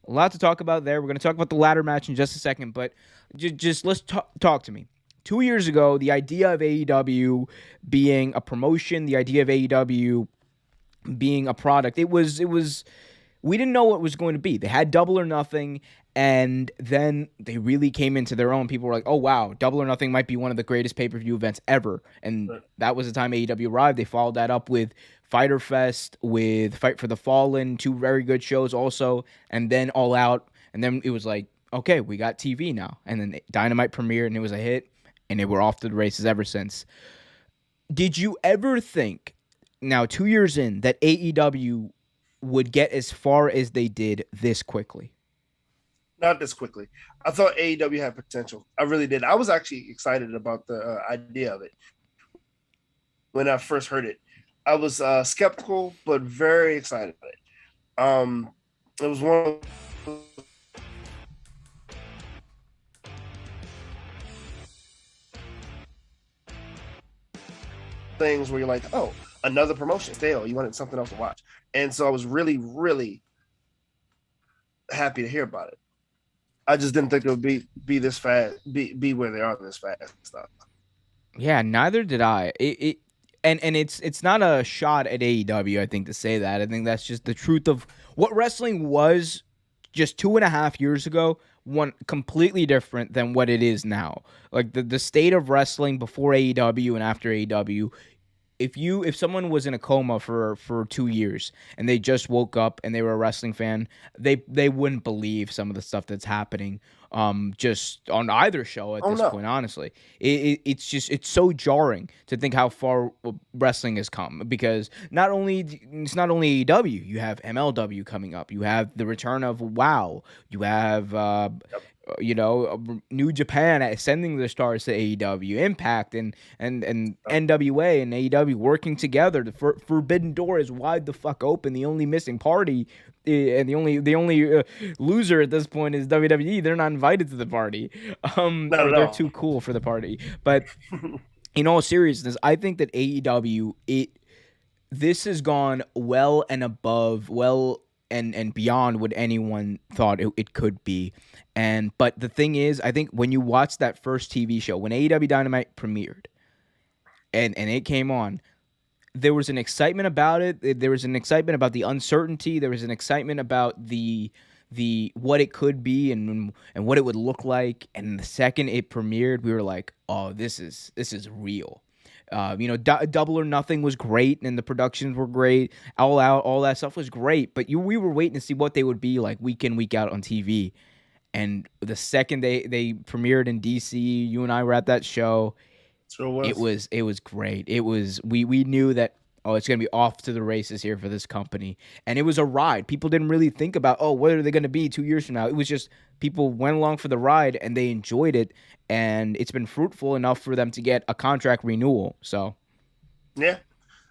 A lot to talk about there. We're going to talk about the ladder match in just a second, but just let's talk to me. 2 years ago, the idea of AEW being a promotion, the idea of AEW being a product. It was we didn't know what it was going to be. They had Double or Nothing, and then they really came into their own. People were like, oh, wow, Double or Nothing might be one of the greatest pay-per-view events ever. And that was the time AEW arrived. They followed that up with Fyter Fest, with Fight for the Fallen, two very good shows also, and then All Out. And then it was like, okay, we got TV now. And then Dynamite premiered, and it was a hit, and they were off to the races ever since. Did you ever think, now 2 years in, that AEW would get as far as they did this quickly? Not this quickly. I thought AEW had potential. I really did. I was actually excited about the idea of it when I first heard it. I was skeptical, but very excited about it. It was one of things where you're like, oh, another promotion. Stale. You wanted something else to watch. And so I was really, really happy to hear about it. I just didn't think it would be this fast, be where they are this fast stuff. Yeah, neither did I. And it's not a shot at AEW, I think, to say that. I think that's just the truth of what wrestling was just 2.5 years ago. One completely different than what it is now. Like the state of wrestling before AEW and after AEW. If someone was in a coma for 2 years and they just woke up and they were a wrestling fan, they wouldn't believe some of the stuff that's happening just on either show at this point. Honestly, it's so jarring to think how far wrestling has come, because it's not only AEW, you have MLW coming up, you have the return of WoW, you have New Japan sending the stars to AEW, Impact and NWA and AEW working together. The Forbidden Door is wide the fuck open. The only missing party and the only loser at this point is WWE. They're not invited to the party. They're too cool for the party. But in all seriousness, I think that AEW this has gone well and above, and beyond what anyone thought it could be. But the thing is, I think when you watch that first TV show, when AEW Dynamite premiered and it came on, there was an excitement about it. There was an excitement about the uncertainty. There was an excitement about the what it could be and what it would look like. And the second it premiered, we were like, oh, this is real. Double or Nothing was great, and the productions were great. All Out, all that stuff was great. But we were waiting to see what they would be like week in, week out on TV. And the second they premiered in DC, you and I were at that show. Sure was. It was great. It was we knew that, oh, it's going to be off to the races here for this company. And it was a ride. People didn't really think about, oh, what are they going to be 2 years from now? It was just people went along for the ride and they enjoyed it. And it's been fruitful enough for them to get a contract renewal. So, yeah.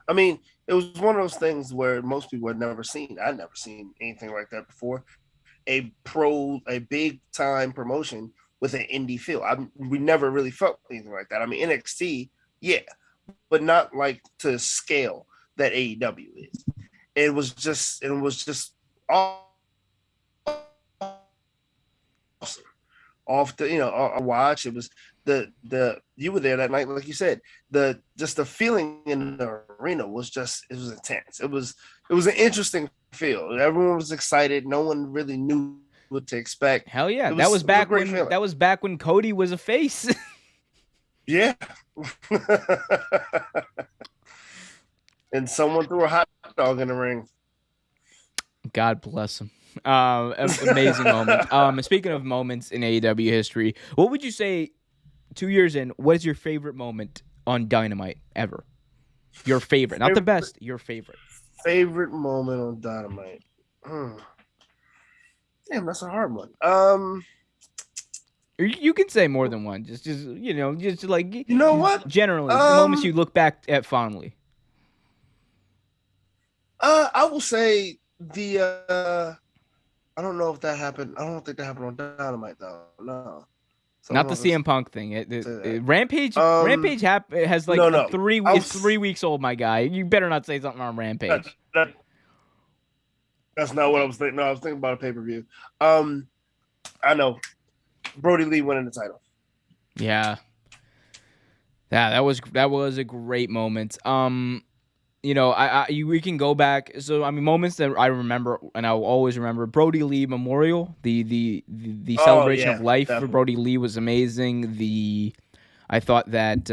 I mean, it was one of those things where most people had never seen. I'd never seen anything like that before. A big time promotion with an indie feel. We never really felt anything like that. I mean, NXT, yeah, but not like to scale that AEW is. It was just awesome. Off the a watch. It was the you were there that night, like you said. The feeling in the arena was intense. It was an interesting feel. Everyone was excited. No one really knew what to expect. Hell yeah, that was back when Cody was a face. Yeah. And someone threw a hot dog in the ring. God bless him. Amazing moment. Speaking of moments in AEW history, what would you say 2 years in, what is your favorite moment on Dynamite ever? Your favorite, not the best, your favorite. Favorite moment on Dynamite. Damn, that's a hard one. You can say more than one. Just like, you know what? Generally, the moments you look back at fondly. I will say I don't know if that happened. I don't think that happened on Dynamite though. No. So not the CM Punk thing. Rampage. Rampage has like no. 3 weeks. It's 3 weeks old, my guy. You better not say something on Rampage. That's not what I was thinking. No, I was thinking about a pay-per-view. I know. Brody Lee winning the title. Yeah. Yeah, that was a great moment. we can go back. So I mean, moments that I remember and I will always remember: Brody Lee Memorial, the Oh celebration of yeah, life for definitely. Brody Lee was amazing. I thought that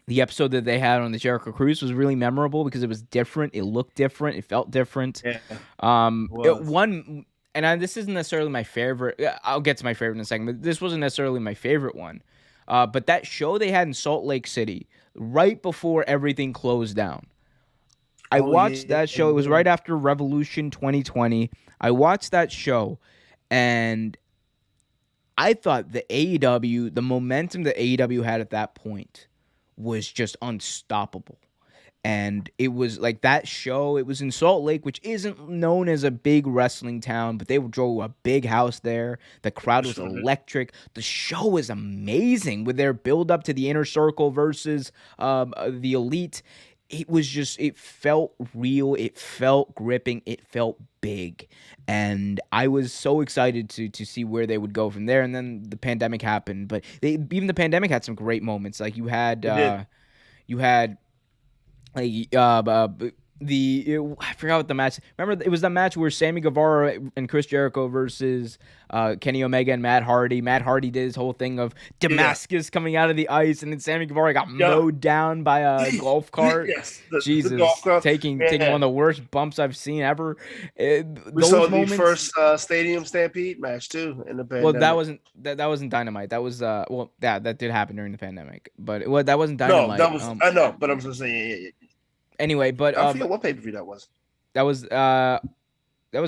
the episode that they had on the Jericho Cruise was really memorable because it was different. It looked different. It felt different. Yeah, it It was. one, this isn't necessarily my favorite. I'll get to my favorite in a second, but this wasn't necessarily my favorite one. But that show they had in Salt Lake City right before everything closed down. I Oh watched yeah, that show. It was yeah. right after Revolution 2020. I watched that show, and I thought the momentum that AEW had at that point was just unstoppable. And it was like that show, it was in Salt Lake, which isn't known as a big wrestling town, but they drove a big house there. The crowd was Sure did. electric. The show was amazing with their build up to the Inner Circle versus the Elite. It felt real. It felt gripping. It felt big. And I was so excited to see where they would go from there. And then the pandemic happened. But even the pandemic had some great moments. Like It did. you had like I forgot what the match. Remember, it was the match where Sammy Guevara and Chris Jericho versus Kenny Omega and Matt Hardy. Matt Hardy did his whole thing of Yeah. Damascus coming out of the ice, and then Sammy Guevara got Yeah. mowed down by a golf cart. Yes. The golf Jesus, club. taking Yeah. one of the worst bumps I've seen ever. We saw Those the moments. first stadium stampede match too in the Well, pandemic. that wasn't Dynamite. That was that did happen during the pandemic, but that wasn't No, that Dynamite. was I know, but I'm just saying. Yeah. Anyway, but I forget what pay per view that was. that was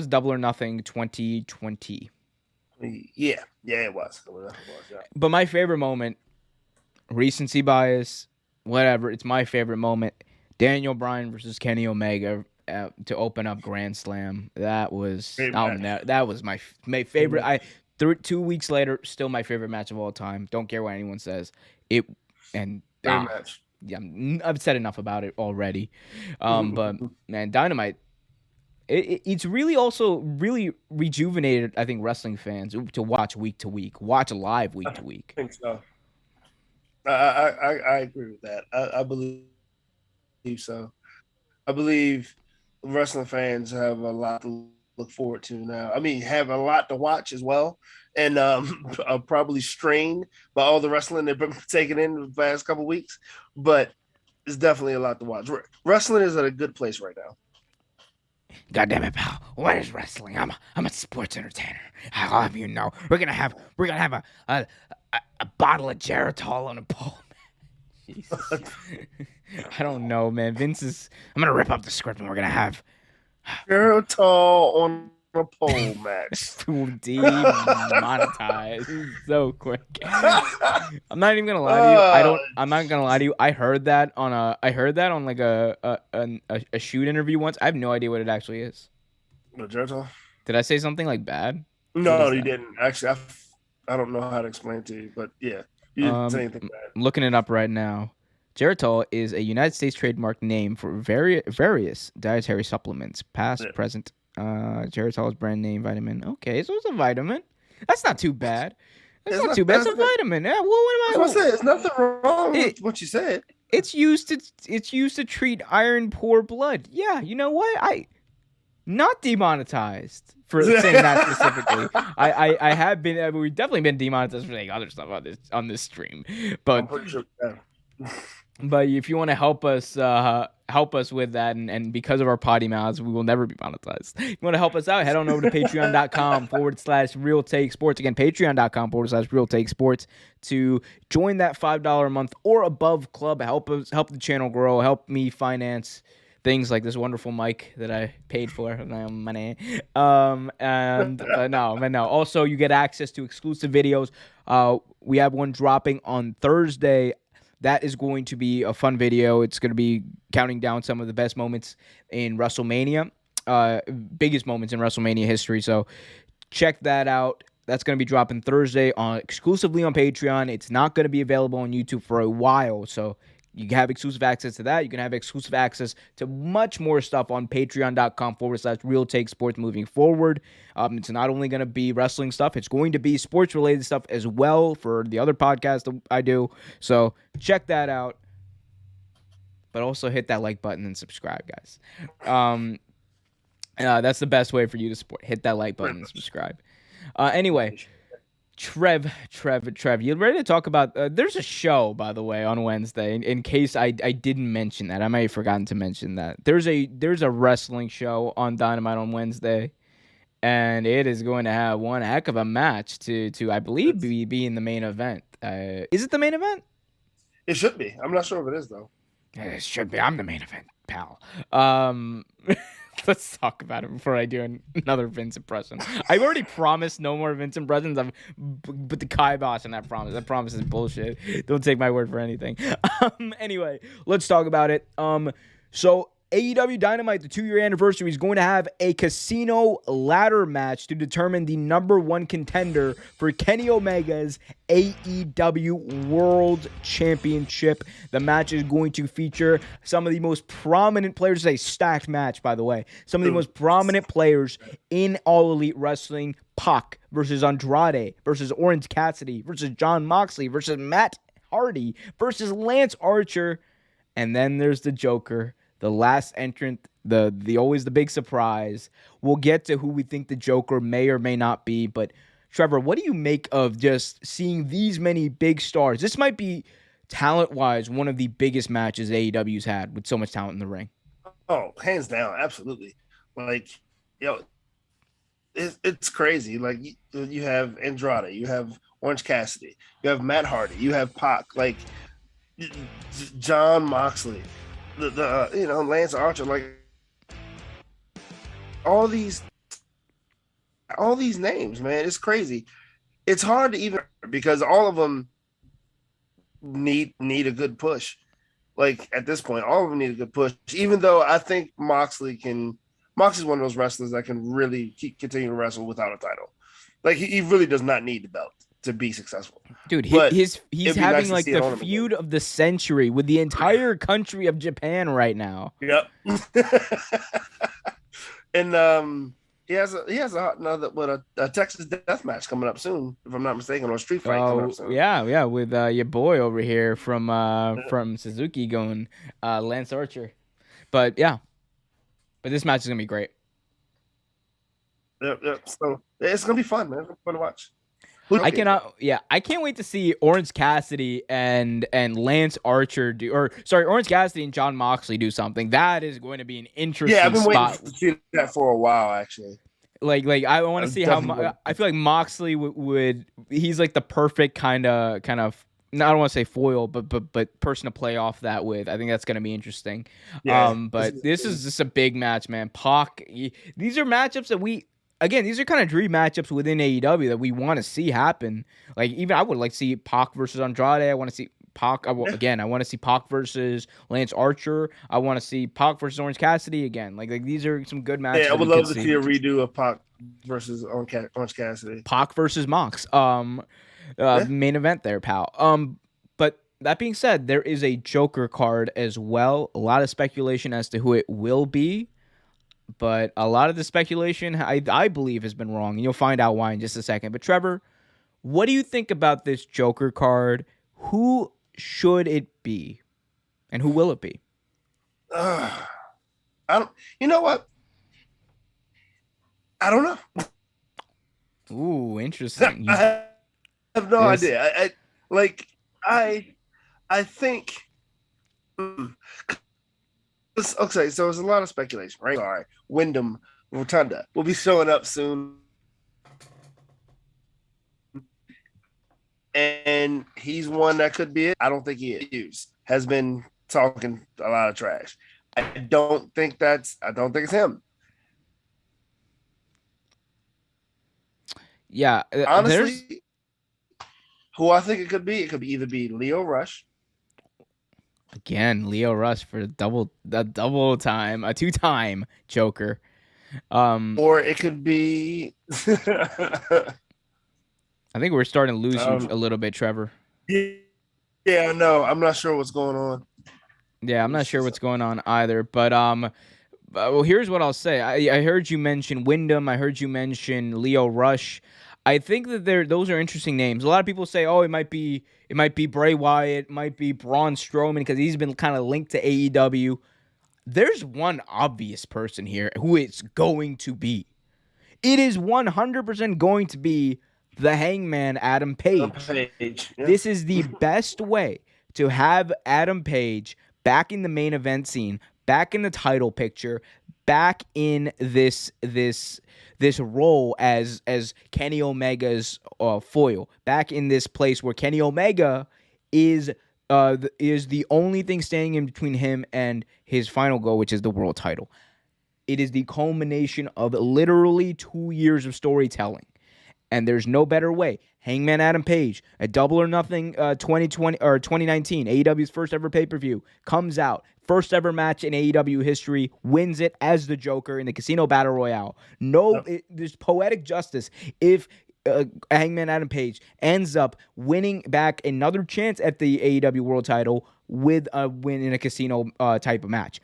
Double or Nothing 2020. Yeah, it was. Yeah. But my favorite moment, recency bias, whatever. It's my favorite moment. Daniel Bryan versus Kenny Omega to open up Grand Slam. That was Great match. that was my favorite. 2 weeks later, still my favorite match of all time. Don't care what anyone says. It and Great match. yeah, I've said enough about it already. But man, Dynamite. It's really also really rejuvenated, I think, wrestling fans to watch week to week, watch live week to week. I think so. I agree with that. I believe so. I believe wrestling fans have a lot to look forward to now. I mean, have a lot to watch as well, and are probably strained by all the wrestling they've been taking in the past couple weeks. But it's definitely a lot to watch. Wrestling is at a good place right now. God damn it, pal! What is wrestling? I'm a sports entertainer. I'll have you know, we're gonna have a bottle of Geritol on a pole. Jesus. I don't know, man. I'm gonna rip up the script and we're gonna have Geritol on a pole match. demonetized so quick. I'm not even gonna lie to you. I'm not gonna lie to you. I heard that on like a shoot interview once. I have no idea what it actually is. No, Geritol? Did I say something like bad? What No, is you that? didn't. Actually, I don't know how to explain it to you, but yeah, you didn't say anything bad. I'm looking it up right now. Geritol is a United States trademark name for various dietary supplements, past, Yeah. present. Geritol is brand name vitamin. Okay, so it's a vitamin. That's not too bad. That's not too bad. It's a vitamin. Yeah, what am I? There's nothing wrong with what you said. It's used to treat iron poor blood. Yeah, you know what? Not demonetized for saying that specifically. I have been. We've definitely been demonetized for saying other stuff on this stream. But I'm pretty sure. Yeah. But if you want to help us with that, and because of our potty mouths, we will never be monetized. If you want to help us out, head on over to patreon.com/Real Take Sports. Again, patreon.com/Real Take Sports to join that $5 a month or above club. Help the channel grow. Help me finance things like this wonderful mic that I paid for. Money. No. Also, you get access to exclusive videos. We have one dropping on Thursday. That is going to be a fun video. It's going to be counting down some of the best moments in WrestleMania, biggest moments in WrestleMania history. So check that out. That's going to be dropping Thursday exclusively on Patreon. It's not going to be available on YouTube for a while. So you can have exclusive access to that. You can have exclusive access to much more stuff on patreon.com/Real Take Sports moving forward. It's not only going to be wrestling stuff, it's going to be sports related stuff as well for the other podcast that I do. So check that out. but also hit that like button and subscribe, guys. That's the best way for you to support. Hit that like button and subscribe. Anyway, Trev, you ready to talk about? There's a show, by the way, on Wednesday. In case I didn't mention that, I might have forgotten to mention that. There's a wrestling show on Dynamite on Wednesday, and it is going to have one heck of a match to I believe be in the main event. Is it the main event? It should be. I'm not sure if it is though. It should be. I'm the main event, pal. Let's talk about it before I do another Vince impression. I've already promised no more Vince impressions. I've put the kibosh on that promise. That promise is bullshit. Don't take my word for anything. Anyway, let's talk about it. So AEW Dynamite, the 2-year anniversary, is going to have a casino ladder match to determine the number 1 contender for Kenny Omega's AEW World Championship. The match is going to feature some of the most prominent players. It's a stacked match, by the way. Some of the most prominent players in All Elite Wrestling. Pac versus Andrade versus Orange Cassidy versus Jon Moxley versus Matt Hardy versus Lance Archer. And then there's the Joker, the last entrant, the always the big surprise. We'll get to who we think the Joker may or may not be, but Trevor, what do you make of just seeing these many big stars? This might be, talent-wise, one of the biggest matches AEW's had with so much talent in the ring. Oh, hands down, absolutely. Like, it's crazy. Like, you have Andrade, you have Orange Cassidy, you have Matt Hardy, you have Pac, like Jon Moxley, the Lance Archer, like all these names, man. It's crazy. It's hard to even, because all of them need a good push. Like at this point, all of them need a good push. Even though I think Moxley's one of those wrestlers that can really continue to wrestle without a title. Like he really does not need the belt to be successful. Dude, he's having nice like the feud of the century with the entire country of Japan right now. Yep. And he has a Texas death match coming up soon, if I'm not mistaken, or a street fight coming up soon. Yeah, with your boy over here from Suzuki going Lance Archer. But this match is gonna be great. Yep. So it's gonna be fun, man. It's fun to watch. I can't wait to see Orange Cassidy and Lance Archer Orange Cassidy and Jon Moxley do something. That is going to be an interesting spot. Yeah, I've been waiting to see that for a while, actually. Like I want to see how I feel like Moxley would he's like the perfect kind of I don't want to say foil, but person to play off that with. I think that's going to be interesting. Yeah, but this is just a big match, man. Pac, these are matchups that these are kind of dream matchups within AEW that we want to see happen. Like, even I would like to see Pac versus Andrade. I want to see Pac. I want to see Pac versus Lance Archer. I want to see Pac versus Orange Cassidy again. Like these are some good matches. Yeah, I would love to see a redo of Pac versus Orange Cassidy. Pac versus Mox. Main event there, pal. But that being said, there is a Joker card as well. A lot of speculation as to who it will be. But a lot of the speculation, I believe, has been wrong. And you'll find out why in just a second. But Trevor, what do you think about this Joker card? Who should it be? And who will it be? I don't. You know what? I don't know. Ooh, interesting. I have no idea. I think. Okay, so there's a lot of speculation, right? All right, Wyndham Rotunda will be showing up soon, and he's one that could be it. I don't think he is. Has been talking a lot of trash. I don't think it's him. Yeah, honestly, who I think it could be either be Lio Rush. Again, Lio Rush for a two-time Joker. Or it could be. I think we're starting to lose you a little bit, Trevor. Yeah, no, I'm not sure what's going on. Yeah, I'm not sure what's going on either. But well, here's what I'll say. I heard you mention Wyndham. I heard you mention Lio Rush. I think that those are interesting names. A lot of people say, "Oh, it might be Bray Wyatt, it might be Braun Strowman because he's been kind of linked to AEW." There's one obvious person here who it's going to be. It is 100% going to be the Hangman Adam Page. Yeah. This is the best way to have Adam Page back in the main event scene, back in the title picture, back in this role as Kenny Omega's foil, back in this place where Kenny Omega is the only thing standing in between him and his final goal, which is the world title. It is the culmination of literally 2 years of storytelling. And there's no better way. Hangman Adam Page, a Double or Nothing 2020 or 2019, AEW's first ever pay-per-view, comes out. First ever match in AEW history, wins it as the Joker in the Casino Battle Royale. There's poetic justice if Hangman Adam Page ends up winning back another chance at the AEW World Title with a win in a casino type of match.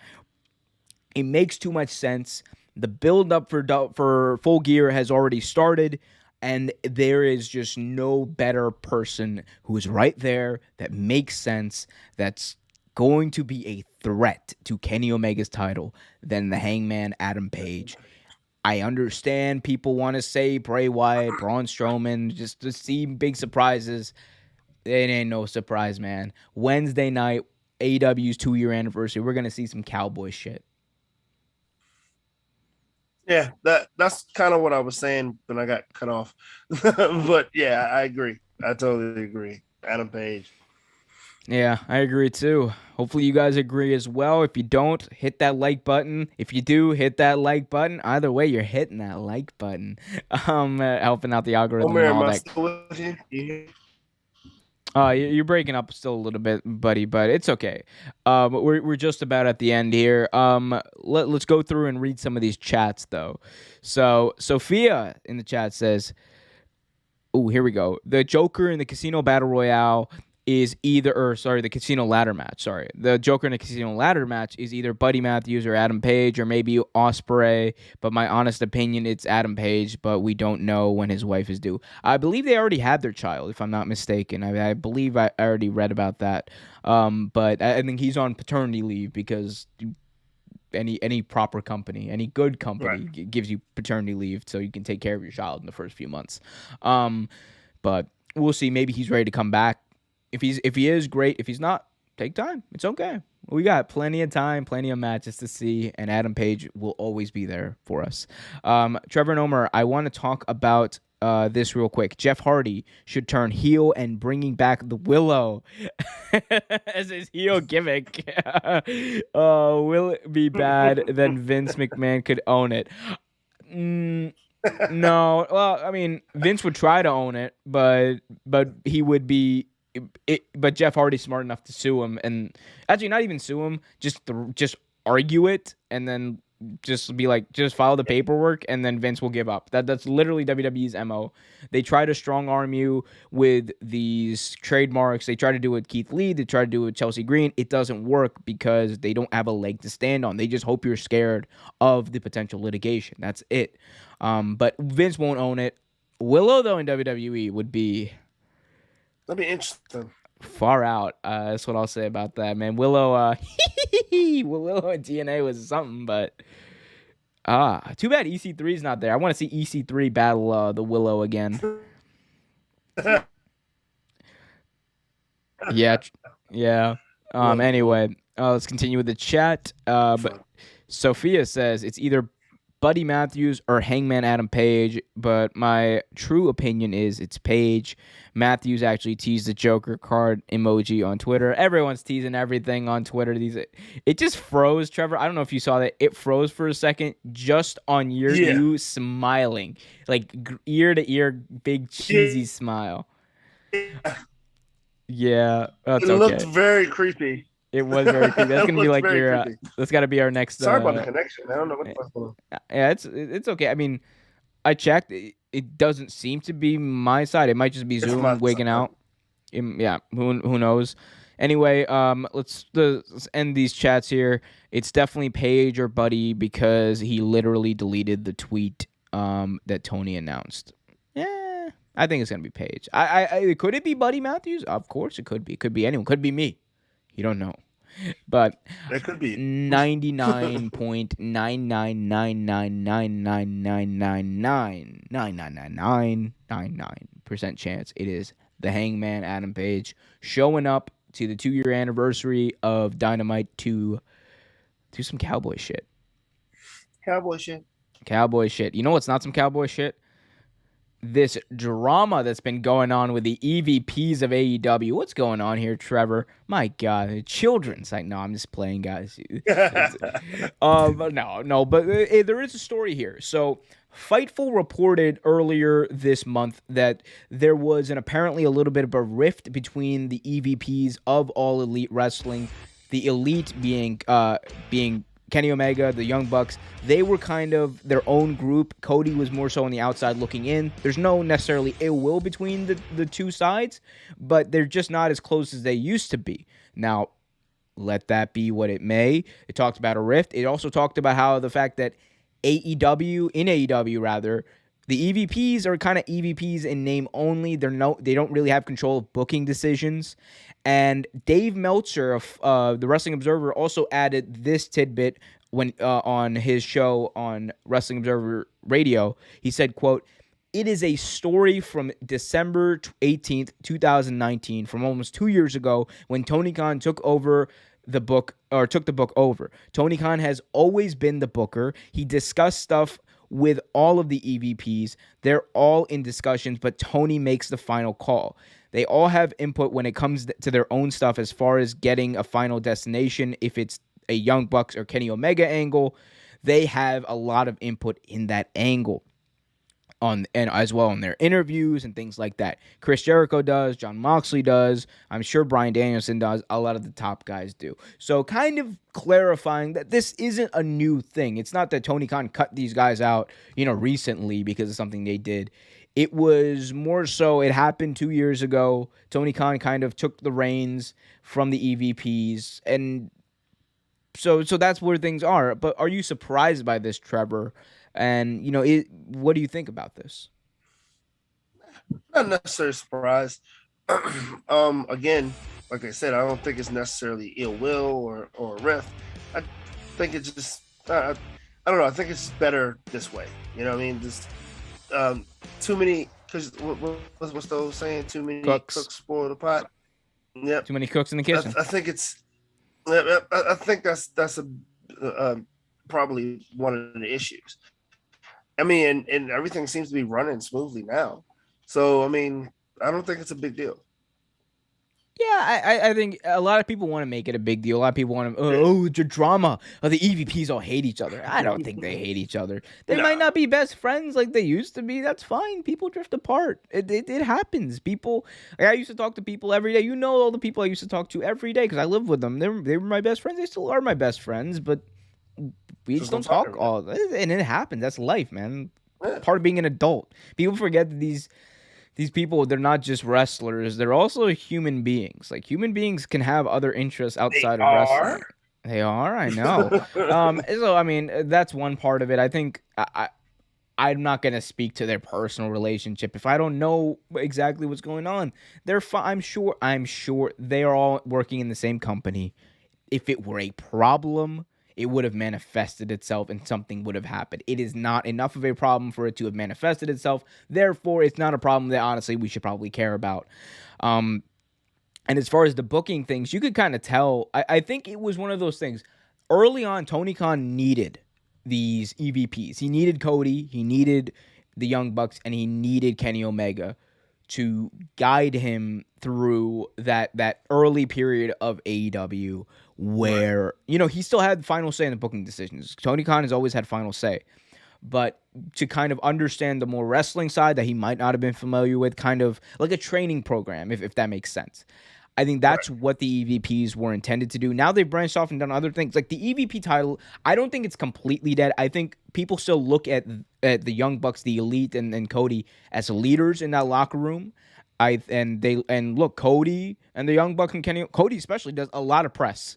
It makes too much sense. The build-up for Full Gear has already started, and there is just no better person who is right there that makes sense, that's going to be a threat to Kenny Omega's title than the Hangman Adam Page. I understand people want to say Bray Wyatt, Braun Strowman, just to see big surprises. It ain't no surprise, man. Wednesday night, AEW's 2-year anniversary, we're going to see some cowboy shit. Yeah, that's kind of what I was saying when I got cut off. But yeah, I agree. I totally agree. Adam Page. Yeah, I agree too. Hopefully you guys agree as well. If you don't, hit that like button. If you do, hit that like button. Either way, you're hitting that like button. Helping out the algorithm and all that. Still with you? Yeah. You're breaking up still a little bit, buddy, but it's okay. We're just about at the end here. Let's go through and read some of these chats though. So Sophia in the chat says, "Oh, here we go. The Joker in the Casino Battle Royale is the Casino Ladder match. Sorry, the Joker in the Casino Ladder match is either Buddy Matthews or Adam Page or maybe Ospreay. But my honest opinion, it's Adam Page. But we don't know when his wife is due. I believe they already had their child, if I'm not mistaken. I believe I already read about that. But I think he's on paternity leave because any proper company, any good company gives you paternity leave so you can take care of your child in the first few months. But we'll see. Maybe he's ready to come back. If he is, great. If he's not, take time. It's okay. We got plenty of time, plenty of matches to see, and Adam Page will always be there for us. Trevor and Omer, I want to talk about this real quick. Jeff Hardy should turn heel and bringing back the Willow as his heel gimmick. Will it be bad? Then Vince McMahon could own it. No. Well, I mean, Vince would try to own it, but he would be... but Jeff Hardy's smart enough to sue him, and actually not even sue him, just argue it, and then just be like, just file the paperwork, and then Vince will give up. That's literally WWE's MO. They try to strong arm you with these trademarks. They try to do it with Keith Lee. They try to do it with Chelsea Green. It doesn't work because they don't have a leg to stand on. They just hope you're scared of the potential litigation. That's it. But Vince won't own it. Willow, though, in WWE would be... That'd be interesting. Far out. That's what I'll say about that, man. Willow, Willow and TNA was something, but too bad EC3's not there. I want to see EC3 battle the Willow again. Yeah. Anyway, let's continue with the chat. But Sophia says it's either Buddy Matthews or Hangman Adam Page, but my true opinion is it's Page. Matthews actually teased the Joker card emoji on Twitter. Everyone's teasing everything on Twitter. It just froze, Trevor. I don't know if you saw that. It froze for a second just on you smiling. Like ear to ear, big cheesy smile. Yeah, that's okay. It looked very creepy. It was very creepy. That's gonna be like your. That's got to be our next. Sorry about the connection. I don't know what's going on. Yeah, it's okay. I mean, I checked. It doesn't seem to be my side. It might just be Zoom wigging out. Yeah, who knows? Anyway, let's end these chats here. It's definitely Paige or Buddy because he literally deleted the tweet that Tony announced. Yeah, I think it's gonna be Paige. Could it be Buddy Matthews? Of course it could be. It could be anyone. Could be me. You don't know. But That could be 99.99999999999% chance it is the Hangman Adam Page showing up to the 2-year anniversary of Dynamite to do some cowboy shit. Cowboy shit. Cowboy shit. You know what's not some cowboy shit? This drama that's been going on with the EVPs of AEW. What's going on here, Trevor? My God, children's like, no, I'm just playing, guys. But there is a story here. So, Fightful reported earlier this month that there was apparently a little bit of a rift between the EVPs of All Elite Wrestling, the Elite being Kenny Omega, the Young Bucks. They were kind of their own group. Cody was more so on the outside looking in. There's no necessarily ill will between the two sides, but they're just not as close as they used to be. Now, let that be what it may. It talked about a rift. It also talked about how the fact that in AEW, the EVPs are kind of EVPs in name only. They don't really have control of booking decisions. And Dave Meltzer of the Wrestling Observer also added this tidbit when on his show on Wrestling Observer Radio. He said, quote, "It is a story from December 18th, 2019, from almost 2 years ago when Tony Khan took the book over. Tony Khan has always been the booker. He discussed stuff with all of the EVPs. They're all in discussions, but Tony makes the final call. They all have input when it comes to their own stuff as far as getting a final destination. If it's a Young Bucks or Kenny Omega angle, they have a lot of input in that angle. And as well in their interviews and things like that. Chris Jericho does, Jon Moxley does, I'm sure Bryan Danielson does, a lot of the top guys do. So kind of clarifying that this isn't a new thing. It's not that Tony Khan cut these guys out, recently because of something they did. It was more so it happened 2 years ago. Tony Khan kind of took the reins from the EVPs, and so that's where things are. But are you surprised by this, Trevor? And, what do you think about this? Not necessarily surprised. Again, like I said, I don't think it's necessarily ill will or rift. I think it's just, I don't know. I think it's better this way. You know what I mean? Just too many, because what's the old saying? Too many cooks spoil the pot. Yep. Too many cooks in the kitchen. I think it's, I think that's probably one of the issues. I mean, and everything seems to be running smoothly now. So, I mean, I don't think it's a big deal. Yeah, I think a lot of people want to make it a big deal. A lot of people want to, it's a drama. The EVPs all hate each other. I don't think they hate each other. They might not be best friends like they used to be. That's fine. People drift apart. It happens. People, I used to talk to people every day. All the people I used to talk to every day because I lived with them. They were my best friends. They still are my best friends, but we just don't talk all, and it happens. That's life, man. Part of being an adult. People forget that these people, they're not just wrestlers. They're also human beings. Like, human beings can have other interests outside of wrestling. They are, I know. So, I mean, that's one part of it. I think I'm not going to speak to their personal relationship. If I don't know exactly what's going on, they're fine. I'm sure they are all working in the same company. If it were a problem, it would have manifested itself and something would have happened. It is not enough of a problem for it to have manifested itself. Therefore, it's not a problem that honestly we should probably care about. And as far as the booking things, you could kind of tell. I think it was one of those things. Early on, Tony Khan needed these EVPs. He needed Cody, he needed the Young Bucks, and he needed Kenny Omega to guide him through that early period of AEW where, he still had final say in the booking decisions. Tony Khan has always had final say. But to kind of understand the more wrestling side that he might not have been familiar with, kind of like a training program, if that makes sense. I think that's what the EVPs were intended to do. Now they've branched off and done other things. Like the EVP title, I don't think it's completely dead. I think people still look at the Young Bucks, the Elite, and Cody as leaders in that locker room. And look, Cody and the Young Bucks and Cody especially does a lot of press.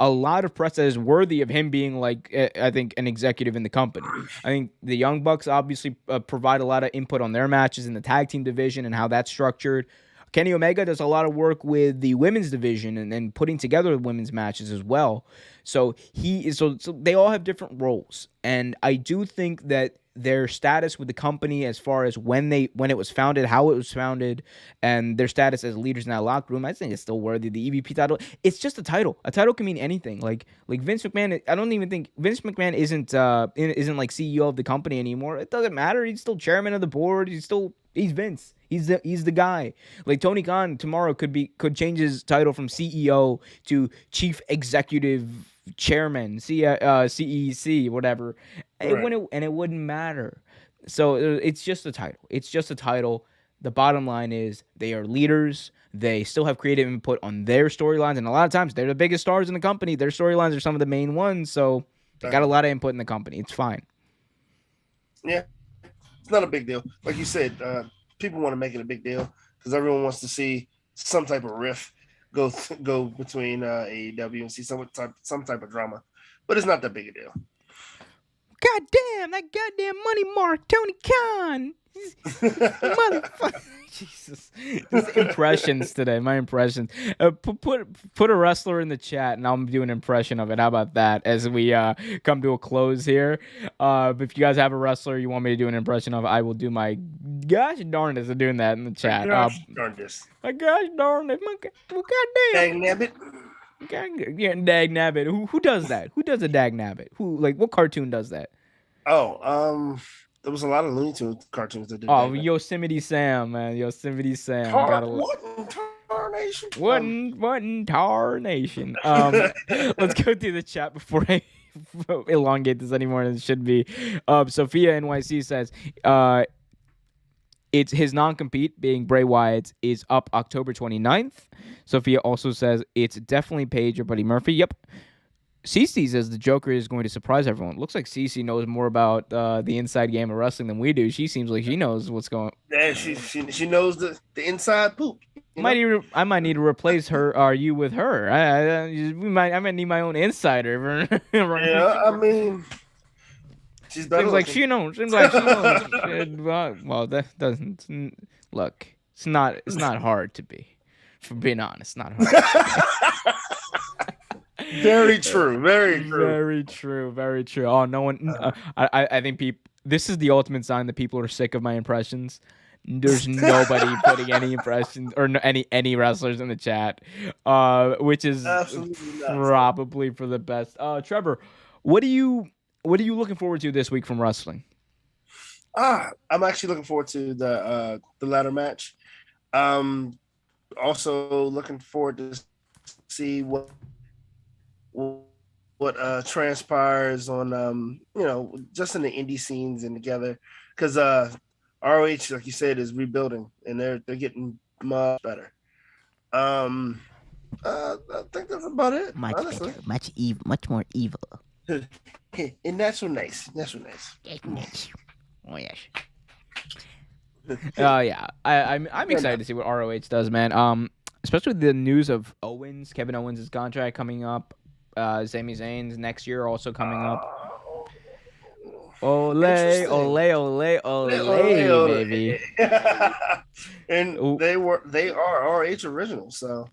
a lot of press that is worthy of him being like, I think, an executive in the company. I think the Young Bucks obviously provide a lot of input on their matches in the tag team division and how that's structured. Kenny Omega does a lot of work with the women's division and putting together women's matches as well. So so they all have different roles, and I do think that their status with the company, as far as when it was founded, how it was founded, and their status as leaders in that locker room, I think it's still worthy. The EVP title, it's just a title. A title can mean anything. Like Vince McMahon, I don't even think Vince McMahon isn't like CEO of the company anymore. It doesn't matter. He's still chairman of the board. He's Vince. He's the guy. Like Tony Khan tomorrow could change his title from CEO to Chief Executive Chairman, CEC, whatever. Right. It wouldn't matter. So it's just a title. It's just a title. The bottom line is they are leaders. They still have creative input on their storylines, and a lot of times they're the biggest stars in the company. Their storylines are some of the main ones, so they got a lot of input in the company. It's fine. Yeah, it's not a big deal. Like you said, people want to make it a big deal because everyone wants to see some type of riff go between AEW and see some type of drama, but it's not that big a deal. God damn, that goddamn money mark, Tony Khan. Motherfucker. Jesus. These impressions today, my impressions. Put a wrestler in the chat and I'll do an impression of it. How about that as we come to a close here? If you guys have a wrestler you want me to do an impression of, I will do my gosh darndest of doing that in the chat. Gosh darndest. My gosh darndest. Well, goddamn. Dang nabbit. Yeah, dag nabbit. Who does that? Who does a dag nabbit? What cartoon does that? Oh, there was a lot of Looney Tunes cartoons that did. Oh, Yosemite Sam, man. Yosemite Sam. What in tarnation? Let's go through the chat before I elongate this any more than it should be. Sophia NYC says, it's his non-compete, being Bray Wyatt's, is up October 29th. Sophia also says it's definitely Paige or Buddy Murphy. Yep. Cece says the Joker is going to surprise everyone. Looks like Cece knows more about the inside game of wrestling than we do. She seems like she knows what's going on. Yeah, she knows the inside poop. I might need to replace her. Are you with her? I might need my own insider. Yeah, I mean, she's better. Seems like she knows. Well, that doesn't look. It's not hard to be. For being honest, not hard. Very true. Very true. Very true. Very true. Oh, no one. I think this is the ultimate sign that people are sick of my impressions. There's nobody putting any impressions or any wrestlers in the chat, which is probably for the best. Trevor, what are you looking forward to this week from wrestling? I'm actually looking forward to the ladder match. Also looking forward to see what transpires on just in the indie scenes and together, because ROH, like you said, is rebuilding and they're getting much better. I think that's about it. Much honestly. better, much more evil. And that's so nice. Oh yes. Yeah, I'm excited to see what ROH does, man. Especially the news of Kevin Owens' contract coming up. Sami Zayn's next year also coming up. Ole, baby. And they are RH originals, so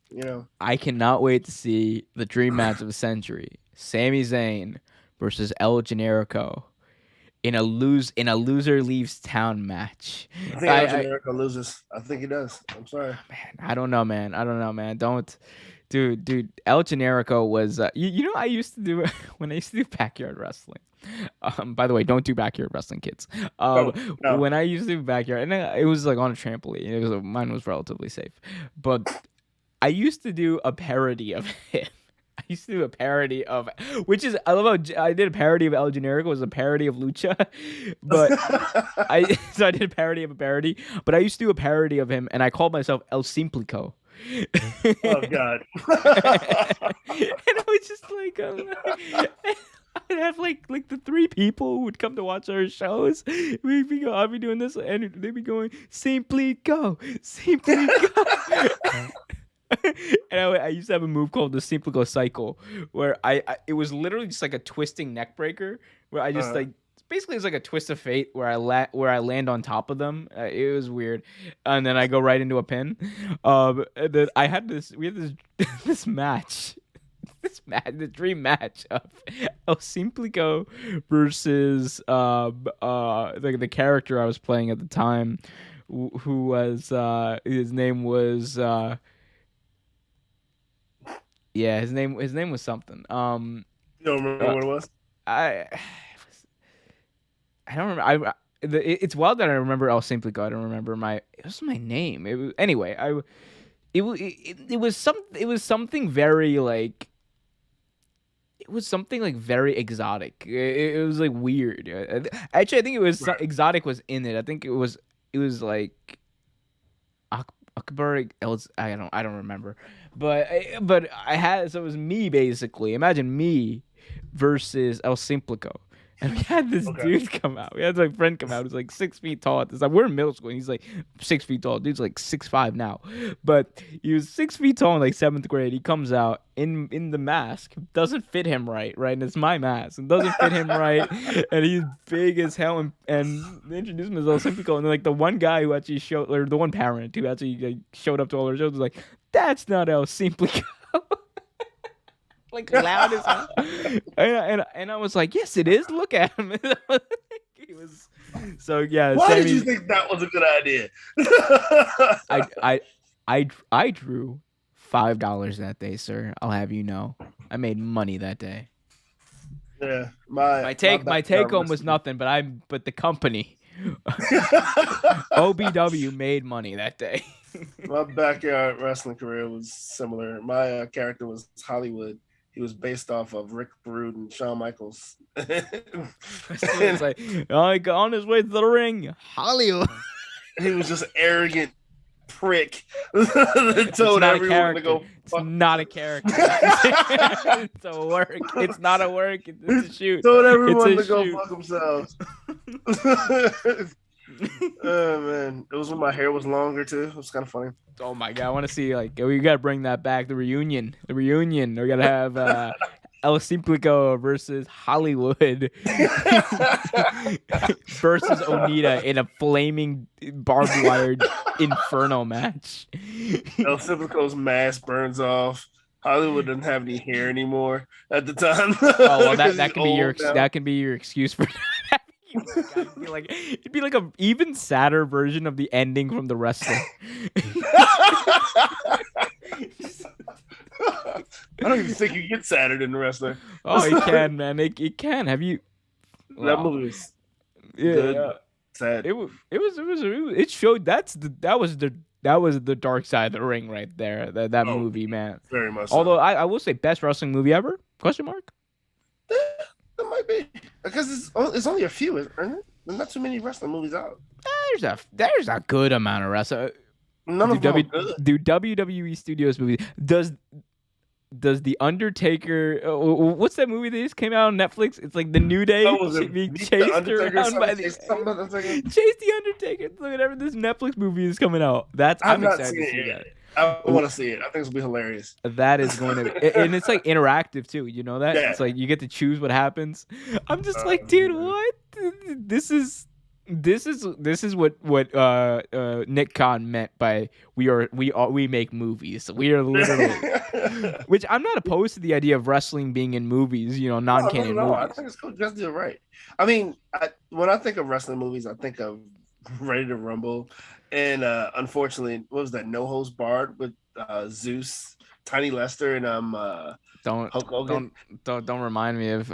I cannot wait to see the dream match of the century: Sami Zayn versus El Generico in a loser leaves town match. I think El Generico loses. I think he does. I'm sorry, man. I don't know, man. Don't. Dude, El Generico was, I used to do, when I used to do backyard wrestling. By the way, don't do backyard wrestling, kids. No. When I used to do backyard, and it was like on a trampoline. Mine was relatively safe. But I used to do a parody of him. I used to do a parody of, I love how I did a parody of El Generico. It was a parody of Lucha. But I did a parody of a parody. But I used to do a parody of him, and I called myself El Simplico. Oh God! And I was just like, I'd have like the three people who would come to watch our shows. I'll be doing this, and they'd be going, "Simply go, simply go." I used to have a move called the Simplico Cycle, where it was literally just like a twisting neck breaker, where I just like basically it's like a twist of fate where I land on top of them. It was weird, and then I go right into a pin. And then we had this this match. The dream match of El Simplico versus the character I was playing at the time, who was his name was his name was something. You don't remember what it was? I don't remember. It's wild that I remember El Simplico. I don't remember it was my name. It was anyway. It was something very like. It was something like very exotic. It was like weird. Actually, I think it was exotic was in it. I think it was like Akbar. I don't remember. But I had, so it was me basically. Imagine me versus El Simplico. And we had this dude come out. We had my friend come out who's like 6 feet tall at this time. We're in middle school and he's like 6 feet tall. Dude's like 6'5" now. But he was 6 feet tall in like 7th grade. He comes out in the mask. Doesn't fit him right? And it's my mask. It doesn't fit him right. And he's big as hell. And they introduced him as El Simplico. And then like the one guy who actually showed, or the one parent who actually like, showed up to all our shows was like, that's not El Simplico. Like loud as hell. And I was like, yes, it is. Look at him. He was so yeah. Why did you think that was a good idea? I drew $5 that day, sir. I'll have you know. I made money that day. Yeah, my take home was nothing, but the company OBW made money that day. My backyard wrestling career was similar. My character was Hollywood. He was based off of Rick Rude and Shawn Michaels. It's like on his way to the ring, Hollywood. He was just an arrogant prick that told everyone to go. It's not a character. It's a work. It's not a work. It's a shoot. Told everyone to go fuck themselves. Oh man, it was when my hair was longer too. It was kind of funny. Oh my god, I want to see we gotta bring that back. The reunion. We gotta have El Simplico versus Hollywood versus Onita in a flaming barbed wire inferno match. El Simplico's mask burns off. Hollywood doesn't have any hair anymore at the time. Oh well, that can be your excuse for that. It'd be like a even sadder version of the ending from the Wrestle. I don't even think you get sadder than the Wrestler. Oh, it can, man. It can. Have you? That movie was good. Yeah. Sad. It showed that was the dark side of the ring right there. That movie, man. Very much. Although I will say best wrestling movie ever? Question mark. That might be because it's only a few, isn't it? There's not too many wrestling movies out. There's a good amount of wrestling. None of them are good. Do WWE Studios movies? Does the Undertaker? What's that movie that just came out on Netflix? It's like the New Day being chased around by Chase the Undertaker. Whatever this Netflix movie is coming out. I'm excited to see that. I want to see it. I think it's gonna be hilarious. That is going to be, and it's like interactive too. You know that? Yeah. It's like you get to choose what happens. I'm just like, dude, what? This is what Nick Khan meant by we make movies. We are literally, which I'm not opposed to the idea of wrestling being in movies. You know, non-canon movies. I think it's cool. Just do it right. I mean, when I think of wrestling movies, I think of Ready to Rumble. And unfortunately, what was that? No Holds Barred with Zeus, Tiny Lester, and Hulk Hogan. Don't remind me of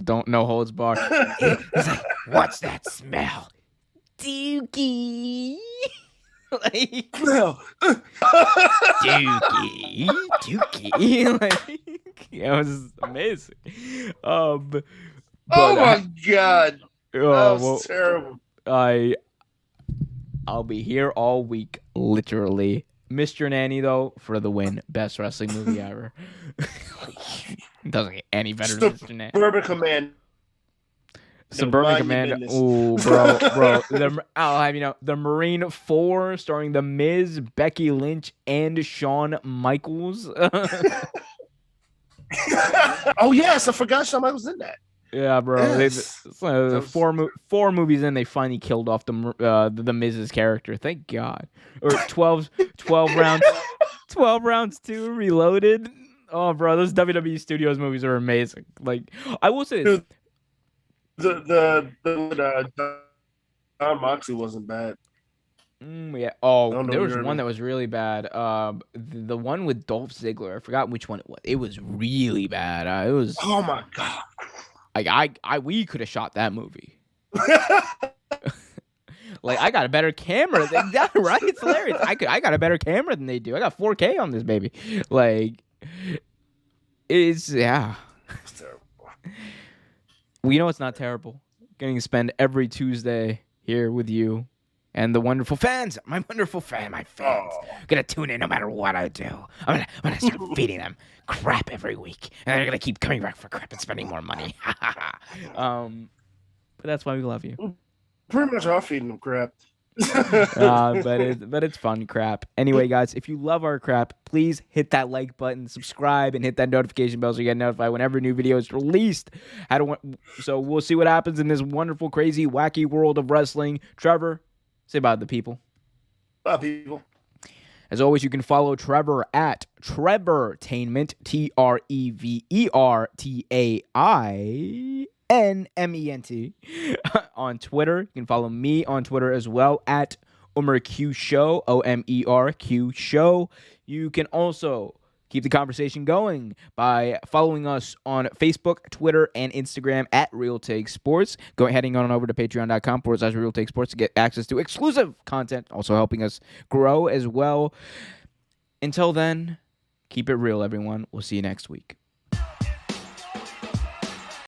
don't No Holds Barred. It's like, what's that smell? Dookie. Like, no. Dookie. Like, it was amazing. But oh my god, that was terrible. I'll be here all week, literally. Mr. Nanny, though, for the win. Best wrestling movie ever. Doesn't get any better than Mr. Nanny. Suburban Command. Suburban mind your Commando. business. Ooh, bro. I'll have you know, the Marine 4, starring The Miz, Becky Lynch, and Shawn Michaels. Oh yes, I forgot Shawn Michaels in that. Yeah, bro. Yes. Four movies in, they finally killed off the Miz's character. Thank God. Or 12 rounds. 12 rounds 2 Reloaded. Oh, bro, those WWE Studios movies are amazing. Like, I will say this. The John Moxley wasn't bad. Yeah. Oh, there was one mean. that was really bad. The one with Dolph Ziggler. I forgot which one it was. It was really bad. It was. Oh my God. Like we could have shot that movie. Like, I got a better camera than that, right? It's hilarious. I got a better camera than they do. I got 4K on this baby. Like, it's terrible. Well, you know it's not terrible. Getting to spend every Tuesday here with you and the wonderful fans. My wonderful my fans. Gonna tune in no matter what I do. I'm gonna start feeding them crap every week, and they're gonna keep coming back for crap and spending more money. But that's why we love you. Pretty much all feeding them crap. But it's fun crap. Anyway, guys, if you love our crap, please hit that like button, subscribe, and hit that notification bell so you get notified whenever a new video is released. So we'll see what happens in this wonderful, crazy, wacky world of wrestling. Trevor, say bye to the people. Bye, people. As always, you can follow Trevor at Trevortainment, TrevorTainment on Twitter. You can follow me on Twitter as well at Omerq Show, OMERQ Show. You can also keep the conversation going by following us on Facebook, Twitter, and Instagram at Real Take Sports. Heading on over to patreon.com/Real Take Sports to get access to exclusive content, also helping us grow as well. Until then, keep it real, everyone. We'll see you next week.